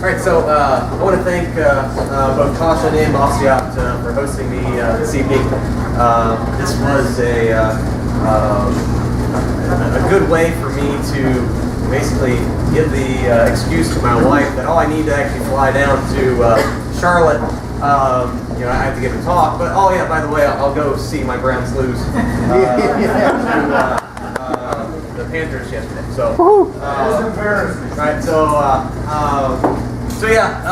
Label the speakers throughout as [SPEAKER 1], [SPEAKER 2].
[SPEAKER 1] All right, so I want to thank both Tasha and Bastiat for hosting me this evening. This was a good way for me to basically give the excuse to my wife that I need to actually fly down to Charlotte. I have to give a talk, but oh yeah, by the way, I'll go see my Browns lose the Panthers yesterday. So, embarrassing. Right. So yeah.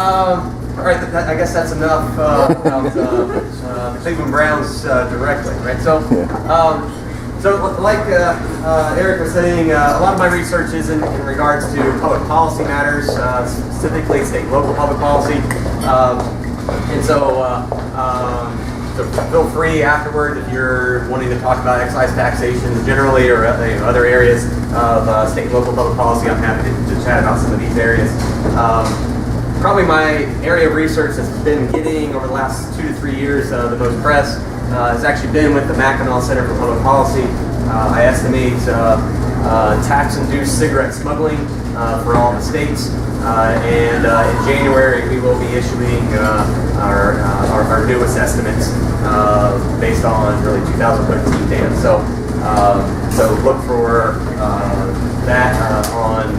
[SPEAKER 1] All right. I guess that's enough about the Cleveland Browns directly. Right. So, like Eric was saying, a lot of my research is in regards to public policy matters, specifically state and local public policy. And so feel free afterward if you're wanting to talk about excise taxation generally or other areas of state and local public policy. I'm happy to chat about some of these areas. Probably my area of research that's been getting over the last 2 to 3 years the most press has actually been with the Mackinac Center for Public Policy. I estimate tax-induced cigarette smuggling for all the states. And in January, we will be issuing our newest estimates based on really 2013 data. So look for that on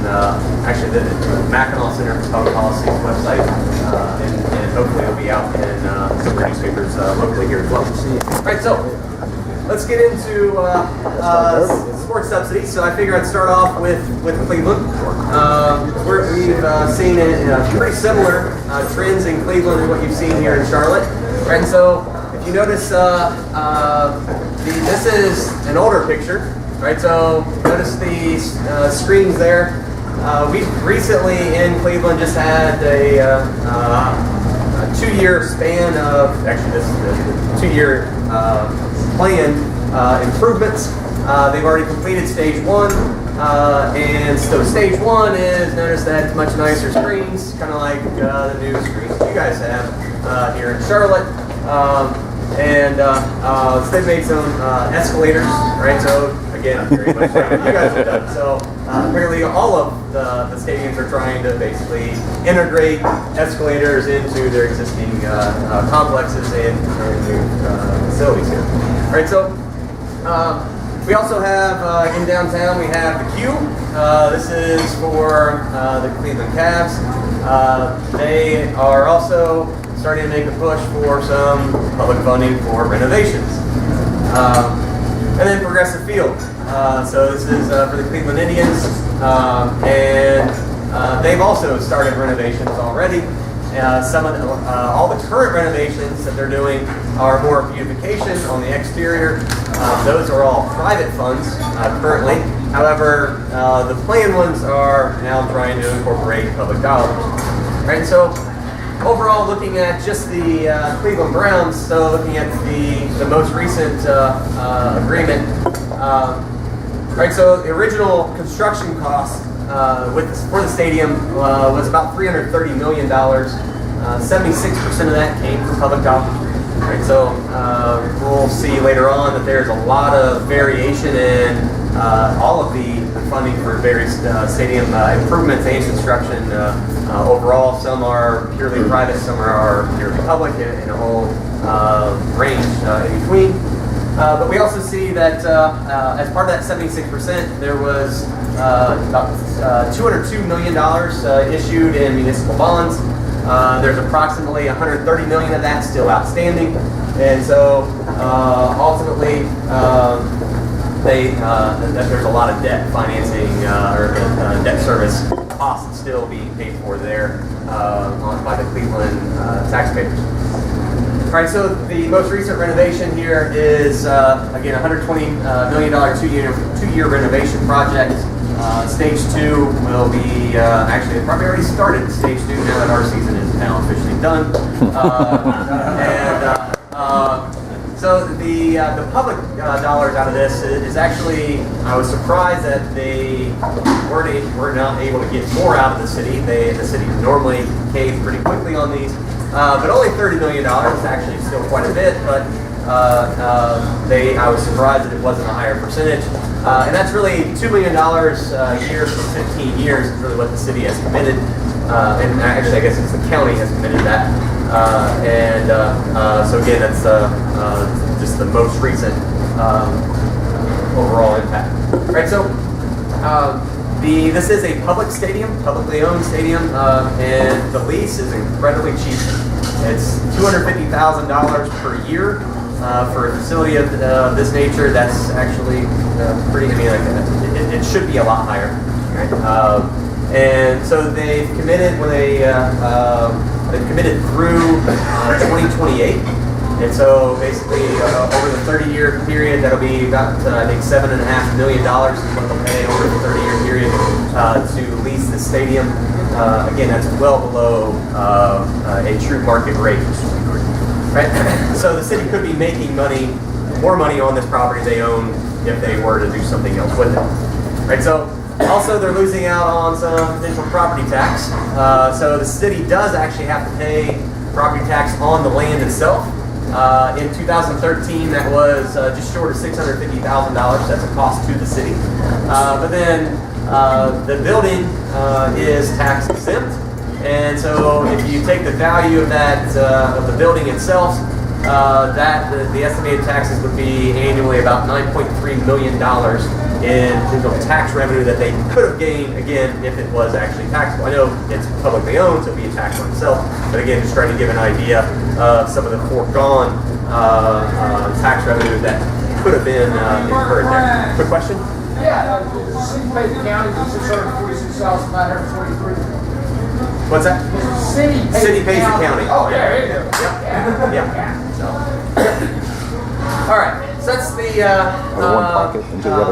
[SPEAKER 1] actually the Mackinac Center for Public Policy's website, and hopefully it'll be out in some newspapers locally here as well. All right, so let's get into sports subsidies. So I figure I'd start off with Cleveland. We've seen pretty similar trends in Cleveland as what you've seen here in Charlotte. And so if you notice, this is an older picture, right? So notice the screens there. We recently in Cleveland just had a 2-year span of, actually this is the 2-year planned improvements. They've already completed stage 1, and so stage 1 is, notice that much nicer screens, kind of like the new screens you guys have here in Charlotte. So they've made some escalators, right? So again, very much like what you guys have done. So apparently all of the stadiums are trying to basically integrate escalators into their existing complexes and new facilities here. All right, so we also have in downtown we have the Q. This is for the Cleveland Cavs. They are also starting to make a push for some public funding for renovations. And then Progressive Field. So this is for the Cleveland Indians, and they've also started renovations already. Some of all the current renovations that they're doing are more beautification on the exterior. Those are all private funds currently. However, the planned ones are now trying to incorporate public dollars. Right. So overall, looking at just the Cleveland Browns, so looking at the most recent agreement. Right. So the original construction cost for the stadium was about $330 million. 76% of that came from public dollars. Right, so we'll see later on that there's a lot of variation in all of the funding for various stadium improvements and construction overall. Some are purely private, some are purely public, and a whole range in between. But we also see that as part of that 76%, there was about $202 million issued in municipal bonds. There's approximately $130 million of that still outstanding, and so ultimately there's a lot of debt financing or debt service costs still being paid for there by the Cleveland taxpayers. All right, so the most recent renovation here is, again, $120 million two-year renovation project. Stage 2 will be, actually it probably already started stage 2 now that our season is now officially done. So the public dollars out of this is actually, I was surprised that they were not able to get more out of the city. The city normally pays pretty quickly on these. But only $30 million is actually still quite a bit, but I was surprised that it wasn't a higher percentage. And that's really $2 million a year for 15 years is really what the city has committed. And actually, I guess it's the county has committed that. So again, that's just the most recent overall impact. Right. So this is a publicly owned stadium, and the lease is incredibly cheap. It's $250,000 per year for a facility of this nature. That's actually pretty. I mean, it should be a lot higher. Right? And so they've committed they've committed through 2028. And so basically over the 30-year period, that'll be about I think $7.5 million is what they'll pay over the 30-year period to lease the stadium. Again, that's well below a true market rate. Right? So the city could be making more money on this property they own if they were to do something else with it. Right? So also they're losing out on some potential property tax. So the city does actually have to pay property tax on the land itself. In 2013, that was just short of $650,000. That's a cost to the city. But then the building is tax exempt. And so if you take the value of that of the building itself, the estimated taxes would be annually about $9.3 million in tax revenue that they could have gained, again, if it was actually taxable. I know it's publicly owned, so it would be a tax on itself. But again, just trying to give an idea of some of the foregone tax revenue that could have been incurred there. Quick question?
[SPEAKER 2] Yeah, the city pays the county $646,943.
[SPEAKER 1] What's that? City pays the county.
[SPEAKER 2] Oh, there you go.
[SPEAKER 1] Yeah. So. All right. So that's the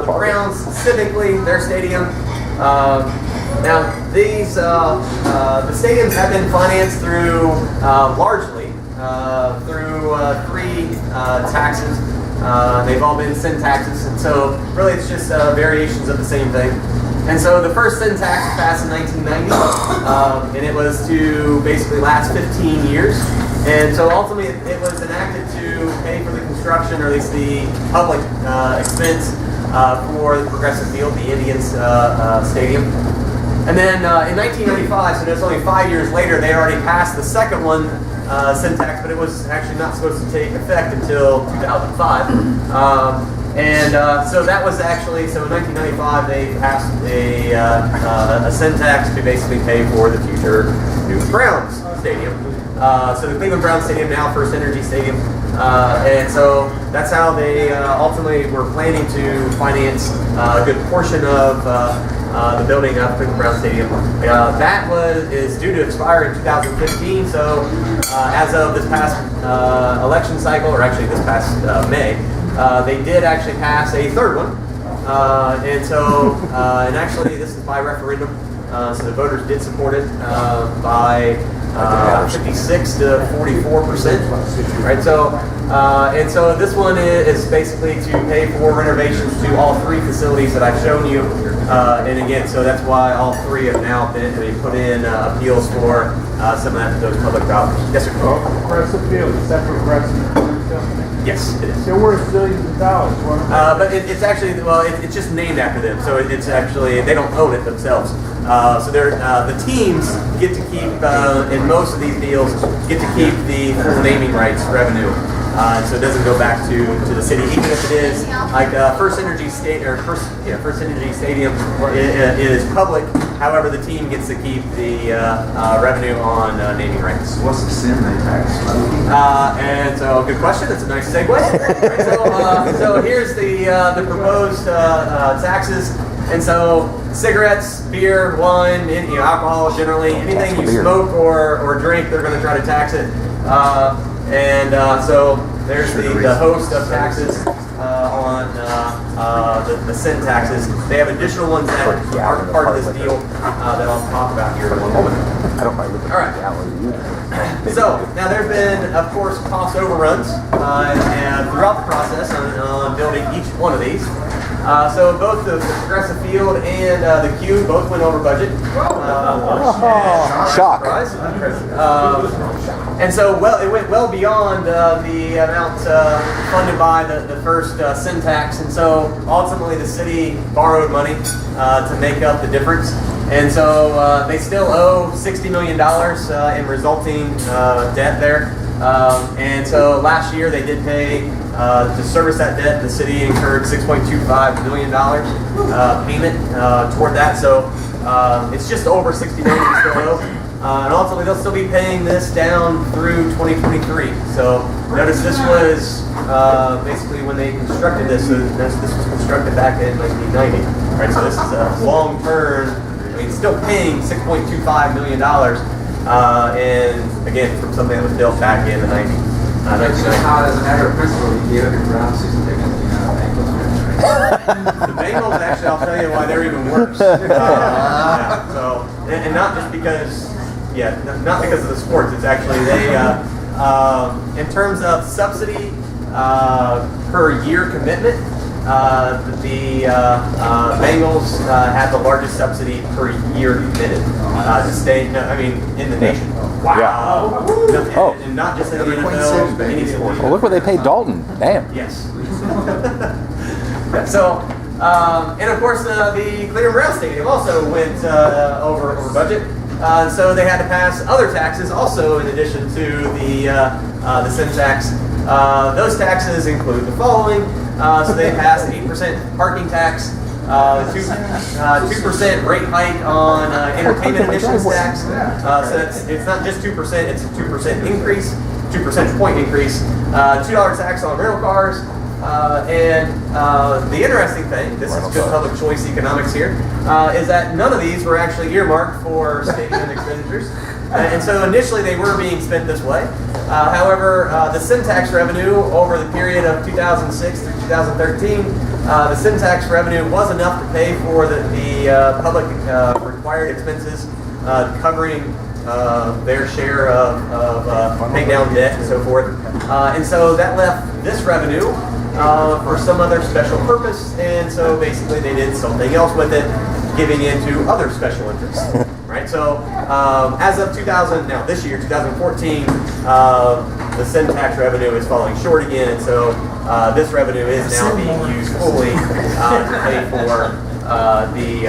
[SPEAKER 1] Browns civically, their stadium. Now these the stadiums have been financed through largely through three taxes. They've all been sin taxes, and so really it's just variations of the same thing. And so the first sin tax was passed in 1990, and it was to basically last 15 years. And so ultimately it was enacted to pay for the construction, or at least the public expense for the Progressive Field, the Indians Stadium. And then in 1995, so that's only 5 years later, they already passed the second one, sin tax, but it was actually not supposed to take effect until 2005. So that was actually, so in 1995 they passed a sin tax to basically pay for the future new Browns Stadium. So the Cleveland Browns Stadium, now First Energy Stadium. And so that's how they ultimately were planning to finance a good portion of the building of Cleveland Browns Stadium. That is due to expire in 2015. So as of this past election cycle, or actually this past May, they did actually pass a third one. And actually this is by referendum. So the voters did support it by 56 to 44%. Right. So this one is basically to pay for renovations to all three facilities that I've shown you. And again, so that's why all three have now been put in appeals for some of those public dollars. Yes, sir.
[SPEAKER 2] Progressive Field, is that Progressive?
[SPEAKER 1] Yes, it is.
[SPEAKER 2] They're worth billions of dollars.
[SPEAKER 1] But it's actually, it's just named after them. So it's actually, they don't own it themselves. So the teams get to keep, in most of these deals, get to keep the full naming rights revenue. So it doesn't go back to the city, even if it is like First Energy Stadium. First Energy Stadium is public. However, the team gets to keep the revenue on naming rights.
[SPEAKER 3] What's the sin they tax?
[SPEAKER 1] And so, good question. That's a nice segue. Right, so here's the proposed taxes. And so cigarettes, beer, wine, alcohol generally, anything you smoke or drink, they're going to try to tax it. So there's the host of taxes on the sin taxes. They have additional ones that aren't part of this deal that I'll talk about here in one moment.
[SPEAKER 3] I don't mind.
[SPEAKER 1] All right. So now there have been, of course, cost overruns and throughout the process on building each one of these. So both the Progressive Field and the Cube both went over budget.
[SPEAKER 3] Shock.
[SPEAKER 1] And so, it went well beyond the amount funded by the first sin tax, and so ultimately the city borrowed money to make up the difference. And so they still owe $60 million in resulting debt there. And so last year they did pay, to service that debt, the city incurred $6.25 million payment toward that. So it's just over $60 million they still owe. And ultimately they'll still be paying this down through 2023. So notice this was basically when they constructed this. So this was constructed back in 1990. Right, so this is a long term. I mean, still paying $6.25 million. And again, from something that was built back in the 90s.
[SPEAKER 3] It's just how, as a matter of principle, you give it around season tickets,
[SPEAKER 1] The Bengals, actually, I'll tell you why they're even worse. Yeah, so, and not just because, not because of the sports. It's actually they, in terms of subsidy per year commitment, the Bengals have the largest subsidy per year committed to stay. In the nation. Wow. And not just in the NFL, any sport.
[SPEAKER 4] Well, look what they paid Dalton. Damn.
[SPEAKER 1] Yes. So, and of course, the Cleveland Brown Stadium also went over budget. So they had to pass other taxes also in addition to the sin tax. Those taxes include the following. So they passed 8% parking tax, 2% rate hike on entertainment admissions tax. So it's not just 2%, it's a 2% increase, 2 percentage point increase, $2 tax on rental cars. And the interesting thing, this is good public choice economics here, is that none of these were actually earmarked for stadium expenditures. And so initially they were being spent this way. However, the sin tax revenue over the period of 2006 through 2013, the sin tax revenue was enough to pay for the public required expenses covering their share of paying down debt and so forth. And so that left this revenue for some other special purpose, and so basically they did something else with it, giving into other special interests. Right, so as of this year, 2014, the sin tax revenue is falling short again, and so this revenue is now being used fully to pay for the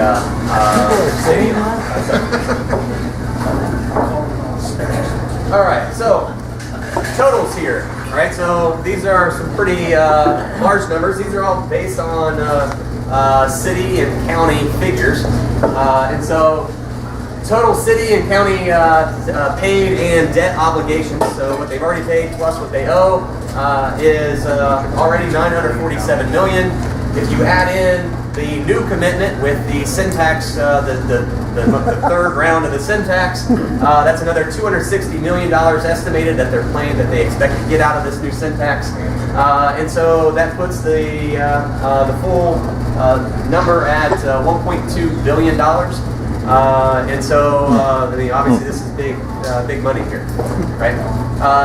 [SPEAKER 1] stadium. All right, so totals here. All right, so these are some pretty large numbers. These are all based on city and county figures, and so total city and county paid and debt obligations. So what they've already paid plus what they owe is already $947 million. If you add in the new commitment with the sin tax, the third round of the sin tax, that's another $260 million estimated that they're planning that they expect to get out of this new sin tax. And so that puts the full number at $1.2 billion. And so, obviously this is big money here, right?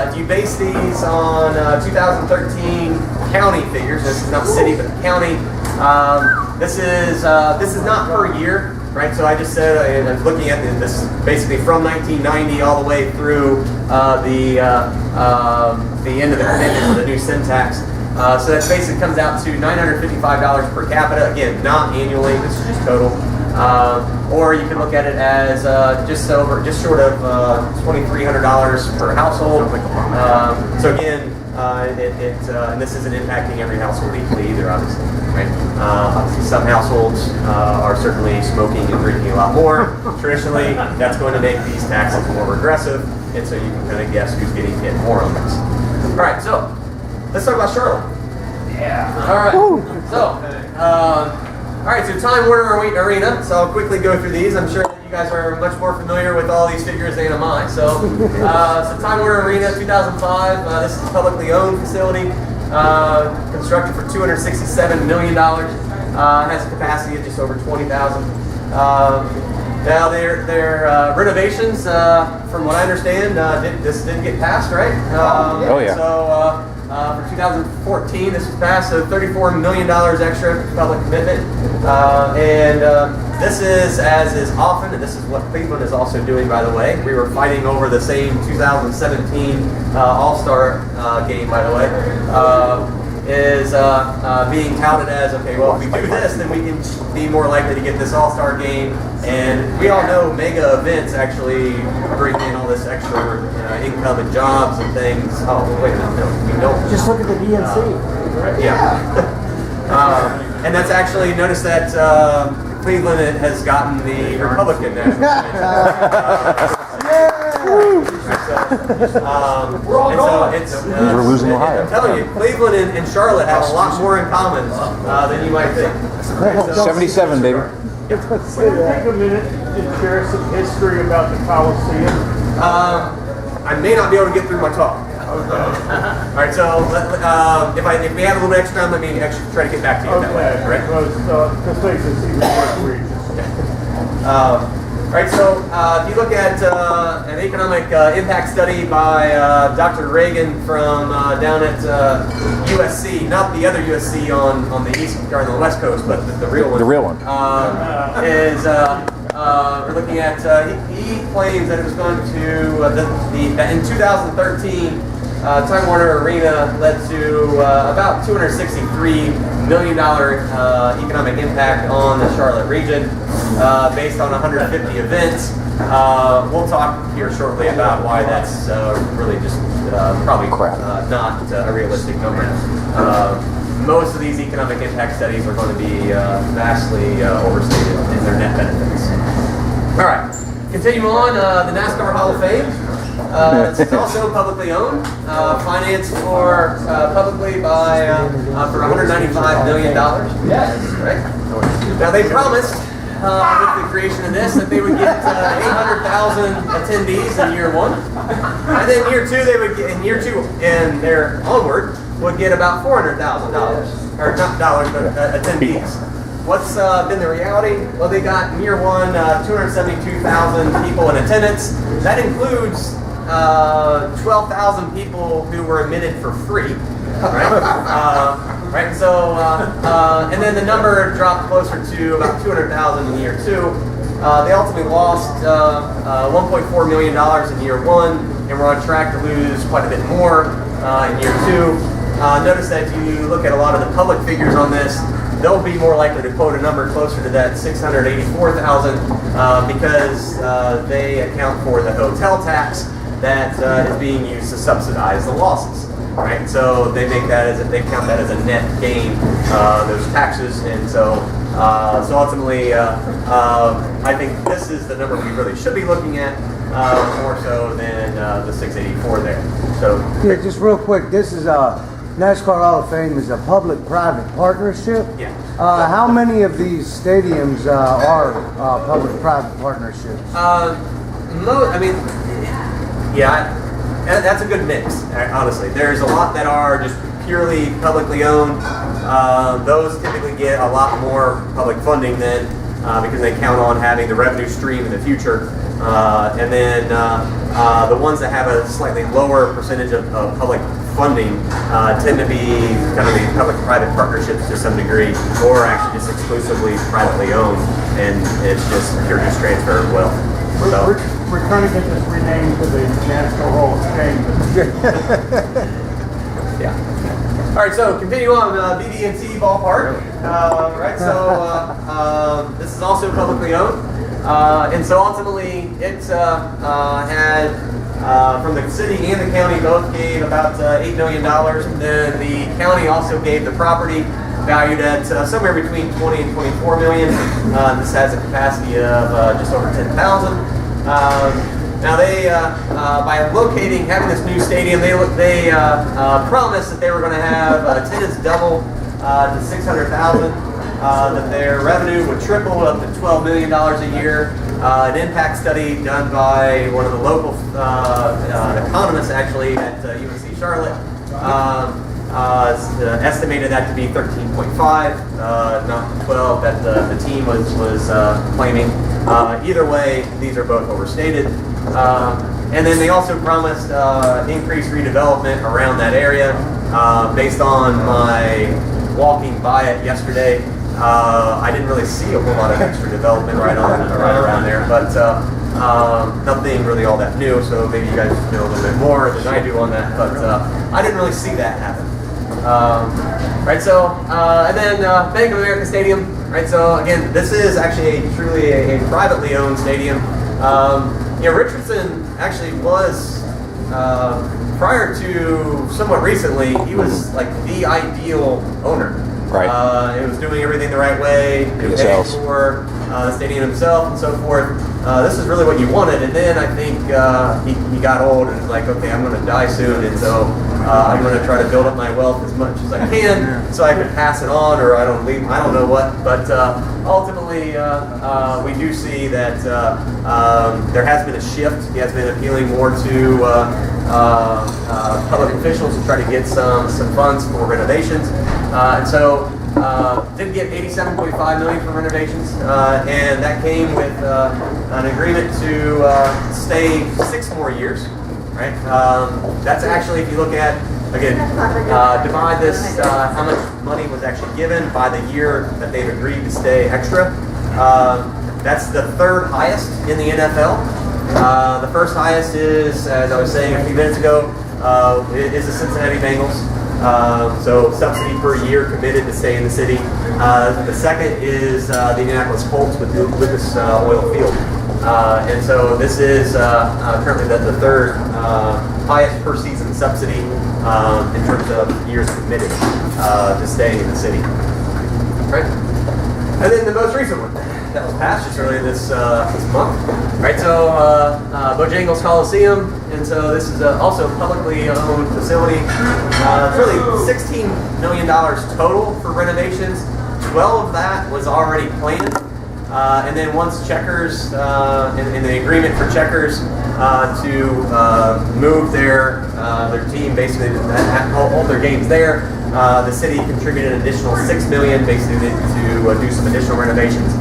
[SPEAKER 1] If you base these on 2013 county figures, this is not city, but county, this is not per year, right? So I just said, I was looking at this basically from 1990 all the way through the end of the commitment for the new sin tax. So that basically comes out to $955 per capita. Again, not annually, this is just total. Or you can look at it as just short of $2,300 per household. So again, and this isn't impacting every household equally either, obviously. Right? Obviously, some households are certainly smoking and drinking a lot more. Traditionally, that's going to make these taxes more regressive, and so you can kind of guess who's getting hit more on this. All right, so let's talk about Charlotte. Yeah. All right. So. All right, so Time Warner Arena. So I'll quickly go through these. I'm sure that you guys are much more familiar with all these figures than am I. So, Time Warner Arena, 2005. This is a publicly owned facility, constructed for $267 million. Has a capacity of just over 20,000. Now their renovations, from what I understand, this didn't get passed, right?
[SPEAKER 4] Oh yeah.
[SPEAKER 1] So for 2014. This was passed, so $34 million extra public commitment. This is, as is often, and this is what Cleveland is also doing, by the way. We were fighting over the same 2017 All-Star game, by the way. Is being touted as, okay, well, if we do this, then we can be more likely to get this all-star game. And we all know mega events actually bring in all this extra income and jobs and things. Oh, wait a minute, no, we don't.
[SPEAKER 5] Just look at the DNC.
[SPEAKER 1] Yeah. And that's actually, notice that Cleveland has gotten the Republican National
[SPEAKER 4] We're losing Ohio.
[SPEAKER 1] I'm telling you, Cleveland and Charlotte have a lot more in common than you might think.
[SPEAKER 4] 77, baby.
[SPEAKER 2] Can you take a minute and share some history about the Coliseum?
[SPEAKER 1] I may not be able to get through my talk.
[SPEAKER 2] Okay.
[SPEAKER 1] All right, so if we have a little bit extra time, let me actually try to get back to you that way.
[SPEAKER 2] Okay,
[SPEAKER 1] All right?
[SPEAKER 2] because this makes it even more egregious.
[SPEAKER 1] Right, so if you look at an economic impact study by Dr. Reagan from down at USC, not the other USC on the east or on the west coast, but the real one.
[SPEAKER 4] The real one.
[SPEAKER 1] We're looking at, he claims that it was going to, that in 2013, Time Warner Arena led to about $263 million economic impact on the Charlotte region, based on 150 events. We'll talk here shortly about why that's really just probably not a realistic number. Most of these economic impact studies are going to be vastly overstated in their net benefits. All right, continue on, the NASCAR Hall of Fame. It's also publicly owned, financed publicly by for $195 million. Yes, right. Now they promised with the creation of this that they would get 800,000 attendees in year one, and then year two they would get in and their onward would get about $400,000 or not dollars but attendees. What's been the reality? Well, they got in year one 272,000 people in attendance. That includes 12,000 people who were admitted for free, right? Right. So, and then the number dropped closer to about 200,000 in year two. They ultimately lost $1.4 million in year one, and we're on track to lose quite a bit more in year two. Notice that if you look at a lot of the public figures on this, they'll be more likely to quote a number closer to that 684,000 because they account for the hotel tax that is being used to subsidize the losses, right? So they make that they count that as a net gain, those taxes, and so ultimately, I think this is the number we really should be looking at more so than the 684 there. So
[SPEAKER 5] Yeah, just real quick, this is NASCAR Hall of Fame is a public-private partnership.
[SPEAKER 1] Yeah.
[SPEAKER 5] How many of these stadiums are public-private partnerships?
[SPEAKER 1] That's a good mix, honestly. There's a lot that are just purely publicly owned. Those typically get a lot more public funding than because they count on having the revenue stream in the future. And then the ones that have a slightly lower percentage of public funding tend to be kind of the public-private partnerships to some degree, or actually just exclusively privately owned, and it's just pure just transfer of wealth. So.
[SPEAKER 2] We're trying to get this renamed to the NASCAR Hall of Fame.
[SPEAKER 1] Yeah. All right, so continue on, BB&T Ballpark. Right, so this is also publicly owned. And so ultimately it had, from the city and the county both gave about $8 million. Then the county also gave the property valued at somewhere between 20 and 24 million. This has a capacity of just over 10,000. Now they, by having this new stadium, they promised that they were going to have attendance double to 600,000, that their revenue would triple up to $12 million a year. An impact study done by one of the local economists actually at UNC Charlotte estimated that to be 13.5, not 12 that the team was claiming. Either way, these are both overstated. And then they also promised increased redevelopment around that area. based on my walking by it yesterday, I didn't really see a whole lot of extra development right around there, but nothing really all that new. So maybe you guys know a little bit more than I do on that, but I didn't really see that happen. Right, so and then Bank of America Stadium. Right, so again, this is actually truly a privately owned stadium. Richardson actually was prior to somewhat recently, he was like the ideal owner.
[SPEAKER 4] Right.
[SPEAKER 1] It was doing everything the right way. It was paying for the stadium himself and so forth. This is really what you wanted. And then I think he got old and was like, okay, I'm going to die soon, and so I'm going to try to build up my wealth as much as I can so I can pass it on, or I don't know what. But ultimately, we do see that there has been a shift. He has been appealing more to public officials to try to get some funds for renovations. And so did get $87.5 million for renovations, and that came with an agreement to stay 6 more years. Right. That's actually, if you look at again, divide this how much money was actually given by the year that they've agreed to stay extra. That's the 3rd highest in the NFL. The 1st highest is, as I was saying a few minutes ago, is the Cincinnati Bengals. So subsidy per year committed to stay in the city. The 2nd is the Indianapolis Colts with Lucas Oil Field. And so this is currently the 3rd highest per season subsidy in terms of years committed to staying in the city. Right? And then the most recent one that was passed just earlier this month. Right, so Bojangles Coliseum, and so this is also a publicly owned facility. It's really $16 million total for renovations. 12 of that was already planned. And then once Checkers, in the agreement for Checkers to move their team, basically hold their games there, the city contributed an additional $6 million basically to do some additional renovations.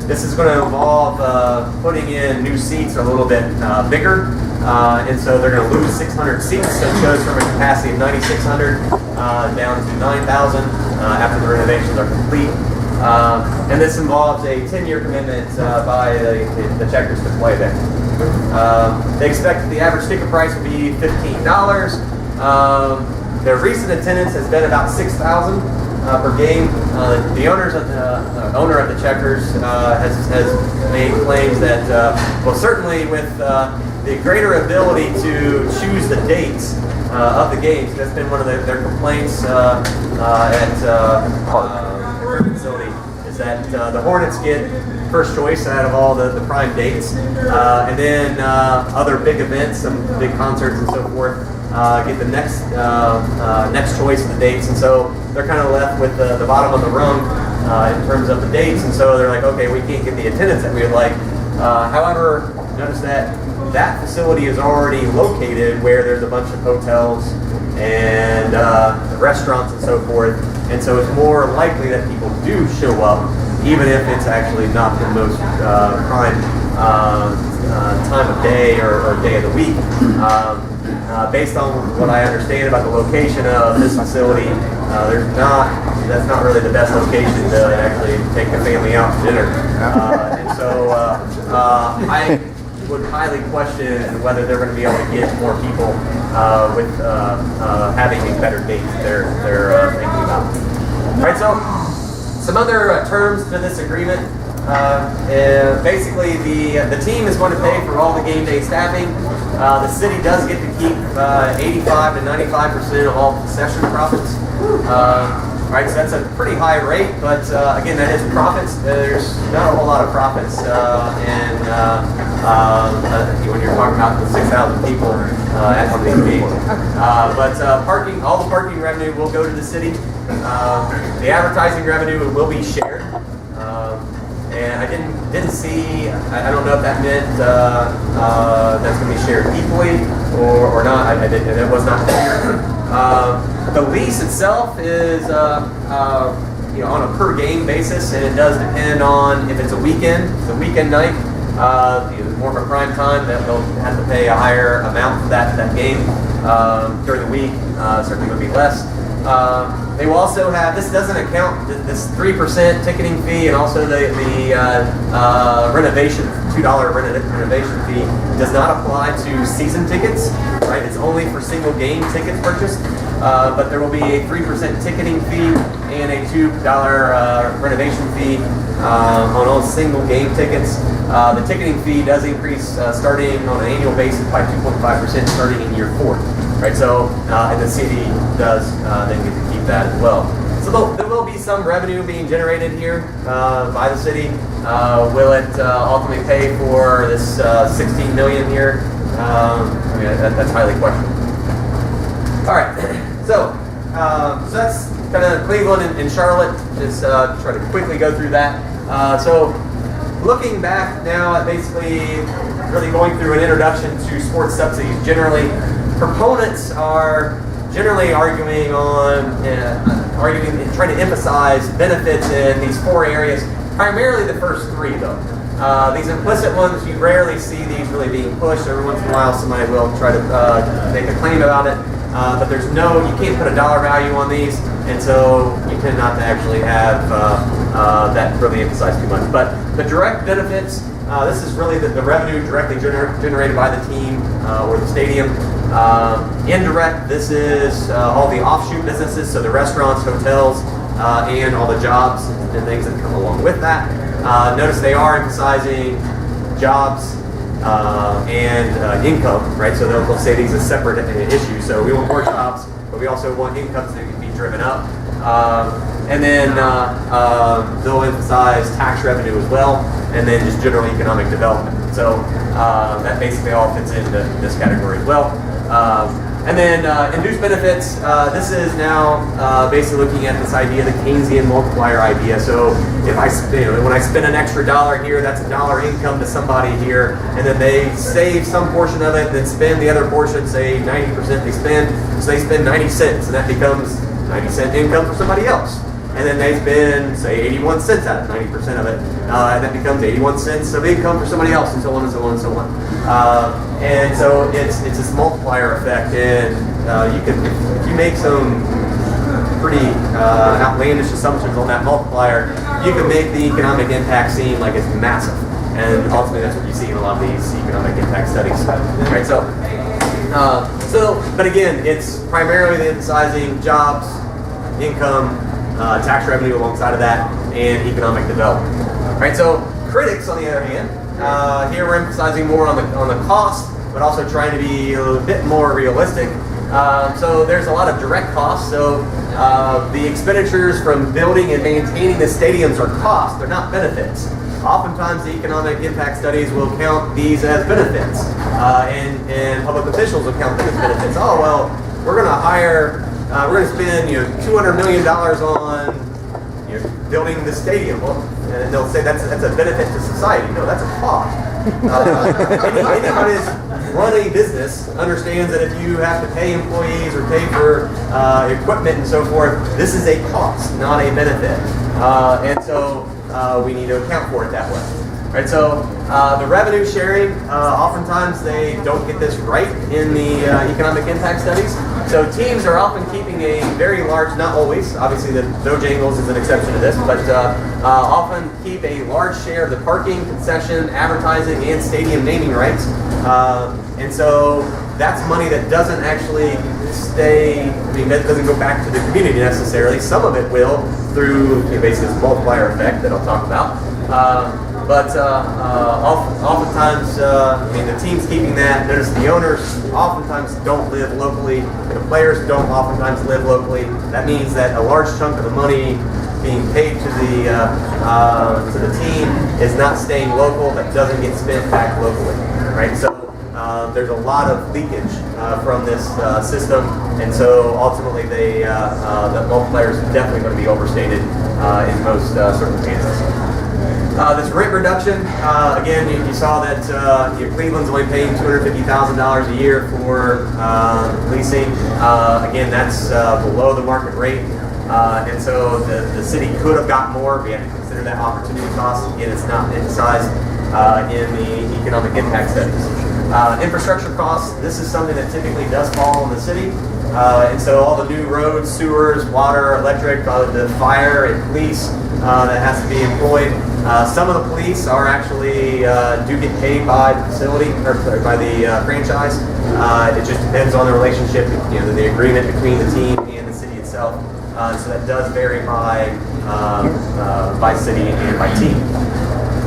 [SPEAKER 1] This is going to involve putting in new seats a little bit bigger, and so they're going to lose 600 seats. So it goes from a capacity of 9,600 down to 9,000 after the renovations are complete. And this involves a 10-year commitment by the Checkers to play there. They expect that the average ticket price will be $15. Their recent attendance has been about 6,000 per game. The owner of the Checkers has made claims that, well, certainly with the greater ability to choose the dates of the games, that's been one of their complaints at the facility, is that the Hornets get first choice out of all the prime dates, and then other big events, some big concerts and so forth, get the next choice of the dates, and so they're kind of left with the bottom of the rung in terms of the dates, and so they're like, okay, we can't get the attendance that we would like. However, notice that facility is already located where there's a bunch of hotels and restaurants and so forth, and so it's more likely that people do show up, even if it's actually not the most prime time of day or day of the week. Based on what I understand about the location of this facility, that's not really the best location to actually take the family out to dinner. And so I would highly question whether they're going to be able to get more people with having a better date they're thinking about. All right, so some other terms to this agreement. Basically, the team is going to pay for all the game day staffing. The city does get to keep 85 to 95% of all concession profits. Right, so that's a pretty high rate, but again, that is profits. There's not a whole lot of profits, and when you're talking about the 6,000 people at one of these games. But parking, all the parking revenue will go to the city. The advertising revenue will be shared. And I didn't see, I don't know if that meant that's going to be shared equally or not. It was not clear. The lease itself is on a per game basis, and it does depend on if it's a weekend night. more of a prime time, that they'll have to pay a higher amount for that game. During the week, certainly would be less. They will also have, this doesn't account, this 3% ticketing fee and also the renovation, $2 renovation fee does not apply to season tickets, right? It's only for single game tickets purchased, but there will be a 3% ticketing fee and a $2 renovation fee on all single game tickets. The ticketing fee does increase starting on an annual basis by 2.5% starting in year 4. Right, so and the city does then get to keep that as well. So there will be some revenue being generated here by the city. Will it ultimately pay for this $16 million here? That's highly questionable. All right, so that's kind of Cleveland and Charlotte. Just try to quickly go through that. So looking back now at basically really going through an introduction to sports subsidies generally. Proponents are generally arguing and trying to emphasize benefits in these 4 areas, primarily the first 3 though. These implicit ones, you rarely see these really being pushed. Every once in a while somebody will try to make a claim about it, but there's you can't put a dollar value on these, and so you tend not to actually have that really emphasized too much. But the direct benefits, this is really the revenue directly generated by the team or the stadium. Indirect, this is all the offshoot businesses, so the restaurants, hotels, and all the jobs and things that come along with that. Notice they are emphasizing jobs and income, right? So they'll say these as separate issues. So we want more jobs, but we also want incomes that can be driven up. And then they'll emphasize tax revenue as well, and then just general economic development. So that basically all fits into this category as well. And then induced benefits, this is now basically looking at this idea, the Keynesian multiplier idea. So if when I spend an extra $1 here, that's $1 income to somebody here, and then they save some portion of it, then spend the other portion, say 90% they spend, so they spend 90 cents, and that becomes 90-cent income for somebody else. And then they spend, say, 81 cents out of 90% of it, and that becomes 81 cents of income for somebody else, and so on and so on and so on. And so it's this multiplier effect, and if you make some pretty outlandish assumptions on that multiplier, you can make the economic impact seem like it's massive, and ultimately that's what you see in a lot of these economic impact studies. Right? But again, it's primarily emphasizing jobs, income, tax revenue alongside of that, and economic development. Right. So critics, on the other hand, here we're emphasizing more on the cost, but also trying to be a little bit more realistic. So there's a lot of direct costs. So the expenditures from building and maintaining the stadiums are costs; they're not benefits. Oftentimes, the economic impact studies will count these as benefits, and public officials will count them as benefits. Oh well, we're going to spend $200 million on building the stadium. Well, and they'll say that's a benefit to society. No, that's a cost. Anybody who's run a business understands that if you have to pay employees or pay for equipment and so forth, this is a cost, not a benefit. And so we need to account for it that way. Right, so the revenue sharing, oftentimes they don't get this right in the economic impact studies. So teams are often keeping a very large, not always, obviously the Bojangles is an exception to this, but often keep a large share of the parking, concession, advertising, and stadium naming rights. And so that's money that doesn't actually stay, that doesn't go back to the community necessarily. Some of it will through basically this multiplier effect that I'll talk about. But oftentimes, the team's keeping that. Notice the owners oftentimes don't live locally. The players don't oftentimes live locally. That means that a large chunk of the money being paid to the team is not staying local. That doesn't get spent back locally, right? So there's a lot of leakage from this system, and so ultimately the multiplier is definitely going to be overstated in most circumstances. This rent reduction, again, you saw that Cleveland's only paying $250,000 a year for leasing. Again, that's below the market rate, and so the city could have got more. We have to consider that opportunity cost. Again, it's not emphasized. in the economic impact studies. Infrastructure costs, this is something that typically does fall on the city. And so all the new roads, sewers, water, electric, the fire and police that has to be employed. Some of the police are actually do get paid by the facility or by the franchise. It just depends on the relationship, the agreement between the team and the city itself. So that does vary by city and by team.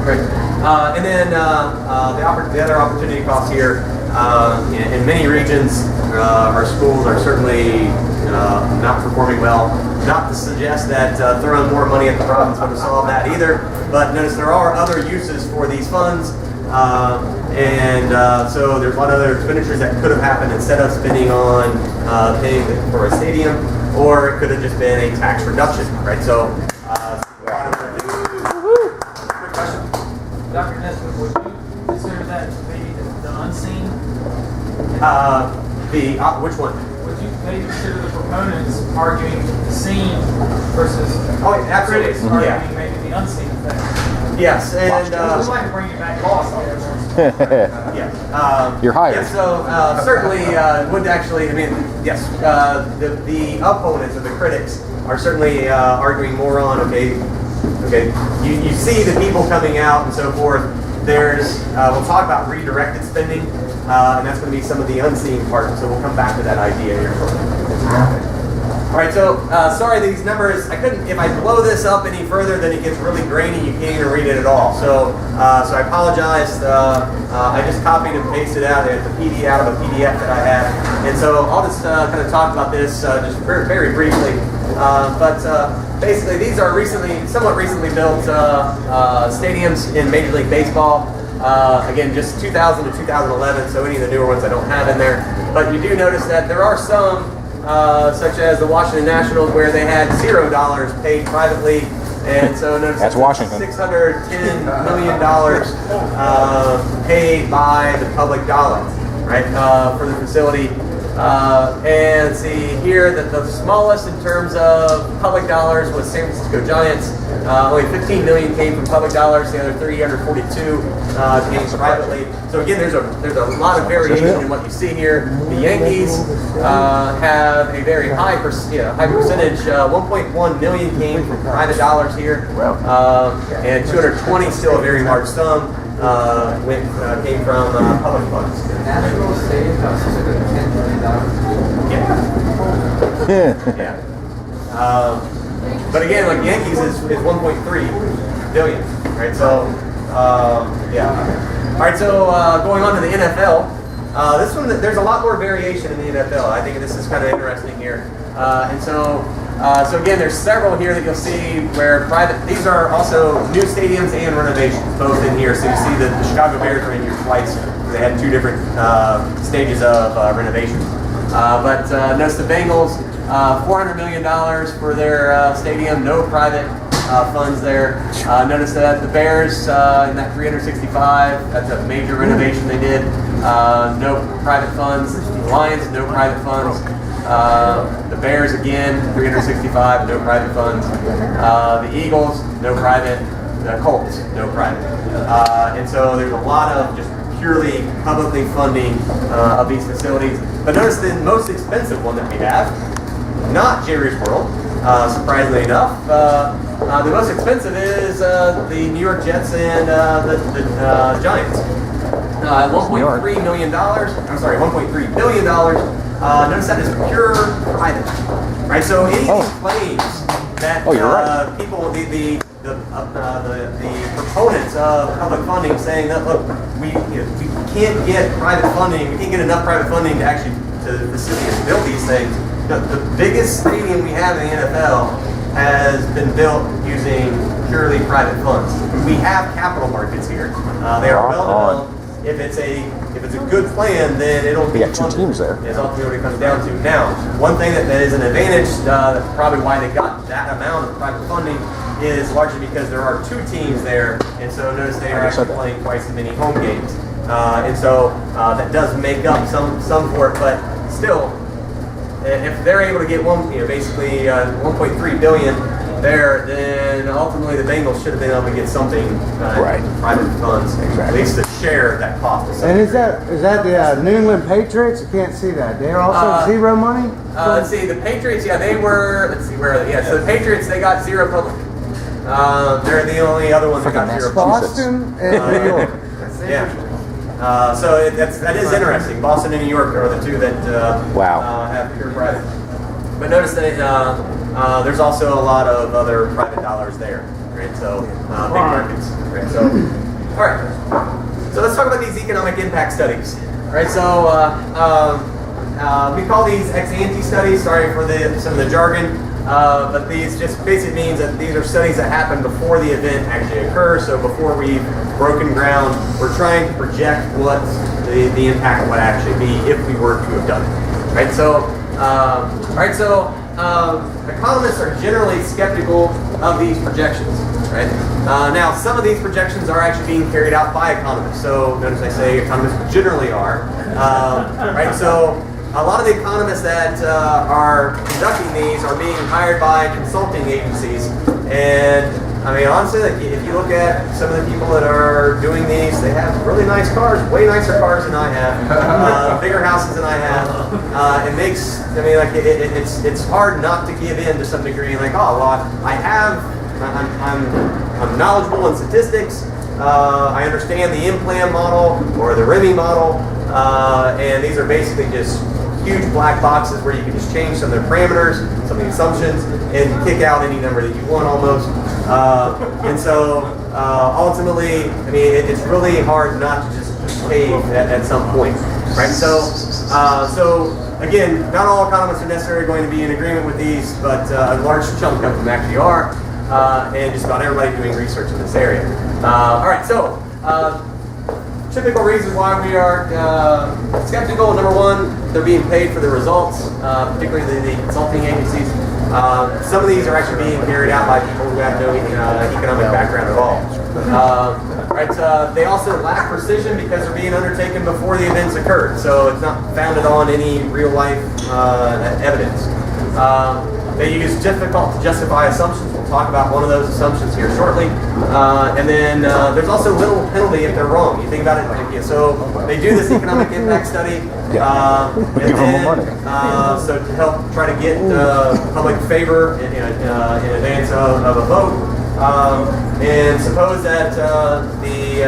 [SPEAKER 1] Great. And then the other opportunity costs here, in many regions, our schools are certainly not performing well. Not to suggest that throwing more money at the province would solve that either, but notice there are other uses for these funds. So there's a lot of other expenditures that could have happened instead of spending on paying for a stadium, or it could have just been a tax reduction, right? So, quick question.
[SPEAKER 3] Dr. Nesbit, would you consider that to be the unseen?
[SPEAKER 1] Which one?
[SPEAKER 3] Would you maybe consider the proponents arguing the seen versus
[SPEAKER 1] Absolutely.
[SPEAKER 3] critics arguing maybe the unseen effect?
[SPEAKER 1] Yes, and
[SPEAKER 3] We'd like to bring it back lost.
[SPEAKER 1] yeah.
[SPEAKER 4] You're hired.
[SPEAKER 1] Yeah, so certainly would actually, yes, the opponents or the critics are certainly arguing more on, okay, you see the people coming out and so forth. There's, we'll talk about redirected spending, and that's going to be some of the unseen part, so we'll come back to that idea here shortly. All right, so sorry, these numbers, I couldn't, if I blow this up any further, then it gets really grainy, you can't even read it at all. So I apologize, I just copied and pasted out the PDF out of a PDF that I had. And so I'll just kind of talk about this just very, very briefly. Basically, these are somewhat recently built stadiums in Major League Baseball. Again, just 2000 to 2011, so any of the newer ones I don't have in there. But you do notice that there are some, such as the Washington Nationals, where they had $0 paid privately, and so notice
[SPEAKER 4] that's Washington.
[SPEAKER 1] $610 million paid by the public dollar, right, for the facility. And see here that the smallest in terms of public dollars was San Francisco Giants. Only 15 million came from public dollars. The other 342 came privately. So again, there's a lot of variation in what you see here. The Yankees have a very high percentage. 1.1 million came from private dollars here, and 220, still a very large sum, came from public funds.
[SPEAKER 3] National Stadium costs $10 million.
[SPEAKER 1] Yeah. But again, like Yankees is 1.3 billion, right? So, yeah. All right, so going on to the NFL. This one, there's a lot more variation in the NFL. I think this is kind of interesting here. So again, there's several here that you'll see where these are also new stadiums and renovations, both in here. So you see the Chicago Bears are in here twice. They had two different stages of renovations. Notice the Bengals, $400 million for their stadium, no private funds there. Notice that the Bears in that 365, that's a major renovation they did. No private funds. The Lions, no private funds. The Bears again, 365, no private funds. The Eagles, no private. The Colts, no private. And so there's a lot of just purely publicly funding of these facilities. But notice the most expensive one that we have, not Jerry's World, surprisingly enough. The most expensive is the New York Jets and the Giants. $1.3 million. I'm sorry, $1.3 billion. Notice that is pure private, right? So any of these claims that people, the proponents of public funding, saying that look, we can't get private funding, we can't get enough private funding to actually to the city to build these things. The biggest stadium we have in the NFL has been built using purely private funds. We have capital markets here. They are well developed. If it's a good plan, then it'll be
[SPEAKER 4] two teams there.
[SPEAKER 1] Is ultimately what it comes down to. Now, one thing that is an advantage, that's probably why they got that amount of private funding, is largely because there are two teams there, and so notice they are actually playing twice as many home games, and so that does make up some for it. But still, if they're able to get basically 1.3 billion there, then ultimately the Bengals should have been able to get something
[SPEAKER 4] Right.
[SPEAKER 1] private funds, at
[SPEAKER 4] Exactly.
[SPEAKER 1] least to share that cost. To some
[SPEAKER 5] And is
[SPEAKER 1] degree.
[SPEAKER 5] that the New England Patriots? I can't see that. They're also zero money?
[SPEAKER 1] Let's see, the Patriots, yeah, they were, let's see, where are they? Yeah, so the Patriots, they got zero public. They're the only other ones that got zero public.
[SPEAKER 5] Boston and New York.
[SPEAKER 1] Yeah. So that is interesting. Boston and New York are the two that
[SPEAKER 4] Wow.
[SPEAKER 1] have pure private. But notice that there's also a lot of other private dollars there, right? So big markets, right? So, all right. So let's talk about these economic impact studies, right? So we call these ex-ante studies. Sorry for some of the jargon. But these just basically means that these are studies that happen before the event actually occurs. So before we've broken ground, we're trying to project what the impact would actually be if we were to have done it. Right? So, economists are generally skeptical of these projections. Right? Now, some of these projections are actually being carried out by economists. So notice I say economists generally are. Right? So a lot of the economists that are conducting these are being hired by consulting agencies. And I mean, honestly, like, if you look at some of the people that are doing these, they have really nice cars, way nicer cars than I have, bigger houses than I have. It makes, I mean, like, it's hard not to give in to some degree. Like, oh, well, I'm knowledgeable in statistics. I understand the in-plan model or the Remy model, and these are basically just huge black boxes where you can just change some of their parameters, some of the assumptions, and kick out any number that you want almost. And so ultimately, I mean, it's really hard not to just cave at some point, right? So again, not all economists are necessarily going to be in agreement with these, but a large chunk of them actually are, and just about everybody doing research in this area. All right, so typical reasons why we are skeptical. Number one, they're being paid for the results, particularly the consulting agencies. Some of these are actually being carried out by people who have no economic background at all. They also lack precision because they're being undertaken before the events occurred, so it's not founded on any real life evidence. They use difficult to justify assumptions. We'll talk about one of those assumptions here shortly. And then there's also little penalty if they're wrong. You think about it, like, so they do this economic impact study, and
[SPEAKER 4] Give them more
[SPEAKER 1] then,
[SPEAKER 4] money.
[SPEAKER 1] so to help try to get public favor in advance of a vote. And suppose that the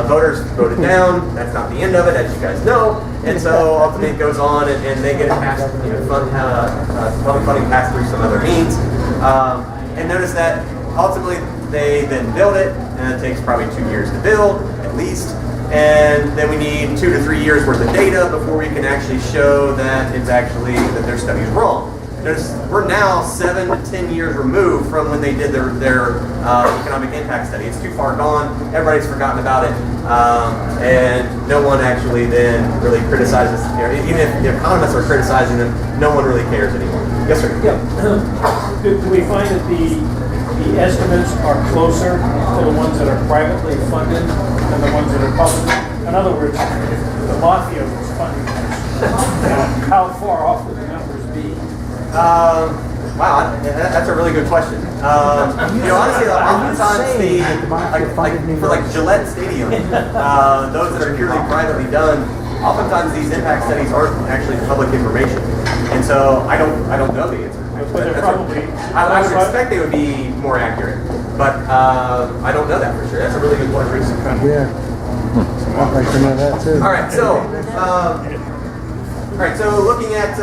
[SPEAKER 1] voters voted down. That's not the end of it, as you guys know. And so ultimately it goes on, and they get it passed, public funding passed through some other means. And notice that ultimately they then build it, and it takes probably 2 years to build, at least. And then we need 2 to 3 years worth of data before we can actually show that it's actually, that their study is wrong. Notice we're now 7 to 10 years removed from when they did their economic impact study. It's too far gone. Everybody's forgotten about it. And no one actually then really criticizes, even if the economists are criticizing them, no one really cares anymore. Yes, sir?
[SPEAKER 2] Yeah. Do we find that the estimates are closer to the ones that are privately funded than the ones that are public? In other words, if the mafia was funding this, how far off would the numbers be?
[SPEAKER 1] Wow, that's a really good question. Honestly, oftentimes for Gillette Stadium, those that are purely privately done, oftentimes these impact studies aren't actually public information, and so I don't know the answer.
[SPEAKER 2] But they're probably.
[SPEAKER 1] I would expect they would be more accurate, but I don't know that for sure. That's a really good question.
[SPEAKER 5] Yeah. I'd like to know that too.
[SPEAKER 1] All right, so looking at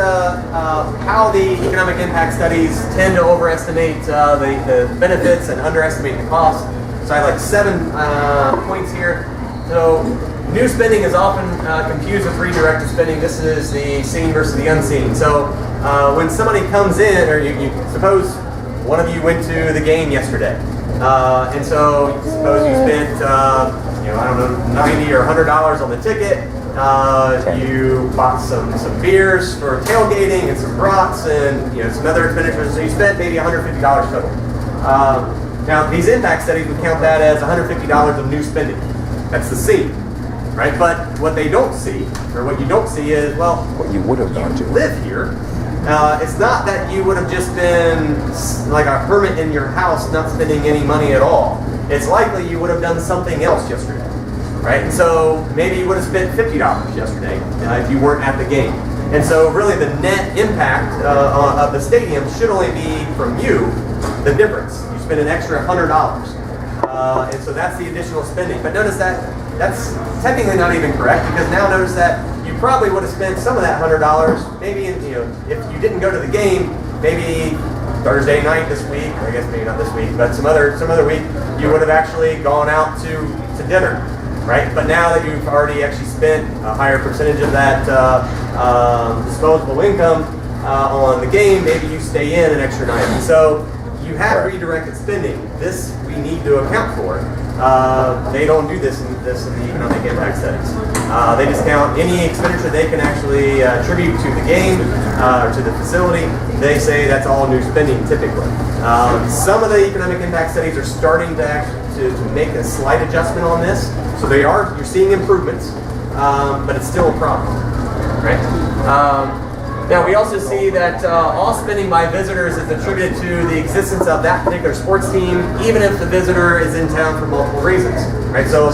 [SPEAKER 1] how the economic impact studies tend to overestimate the benefits and underestimate the costs. So I have 7 points here. So new spending is often confused with redirected spending. This is the seen versus the unseen. So when somebody comes in, or you suppose one of you went to the game yesterday, and so suppose you spent $90 or $100 on the ticket. You bought some beers for tailgating and some brats and some other expenditures. So you spent maybe $150 total. Now these impact studies would count that as $150 of new spending. That's the C, right? But what they don't see, or what you don't see, is what
[SPEAKER 4] you would have gone to.
[SPEAKER 1] live here, It's not that you would have just been like a hermit in your house, not spending any money at all. It's likely you would have done something else yesterday, right? And so maybe you would have spent $50 yesterday if you weren't at the game. And so really the net impact of the stadium should only be from you, the difference. You spend an extra $100. And so that's the additional spending. But notice that that's technically not even correct, because now notice that you probably would have spent some of that $100 maybe in, if you didn't go to the game, maybe Thursday night this week, or I guess maybe not this week, but some other week, you would have actually gone out to dinner, right? But now that you've already actually spent a higher percentage of that disposable income on the game, maybe you stay in an extra night. And so you have redirected spending. This we need to account for. They don't do this in the economic impact studies. They just count any expenditure they can actually attribute to the game or to the facility. They say that's all new spending typically. Some of the economic impact studies are starting to make a slight adjustment on this. So you're seeing improvements, but it's still a problem, right? Now we also see that all spending by visitors is attributed to the existence of that particular sports team, even if the visitor is in town for multiple reasons, right? So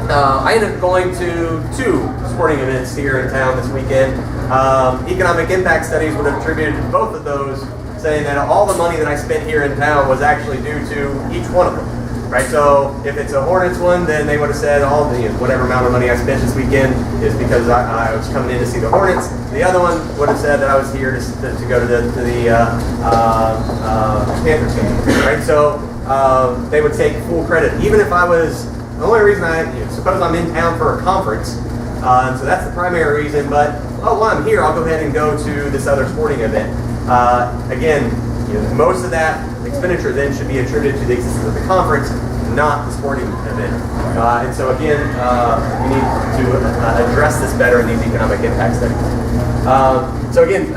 [SPEAKER 1] I ended up going to 2 sporting events here in town this weekend. Economic impact studies would have attributed both of those, saying that all the money that I spent here in town was actually due to each one of them. Right, so if it's a Hornets one, then they would have said all the whatever amount of money I spent this weekend is because I was coming in to see the Hornets. The other one would have said that I was here to go to the Panthers game. Right, so they would take full credit, even if I was the only reason suppose I'm in town for a conference, so that's the primary reason. But while I'm here, I'll go ahead and go to this other sporting event. Again, most of that expenditure then should be attributed to the existence of the conference, not the sporting event. And so again, we need to address this better in these economic impact studies. So again, we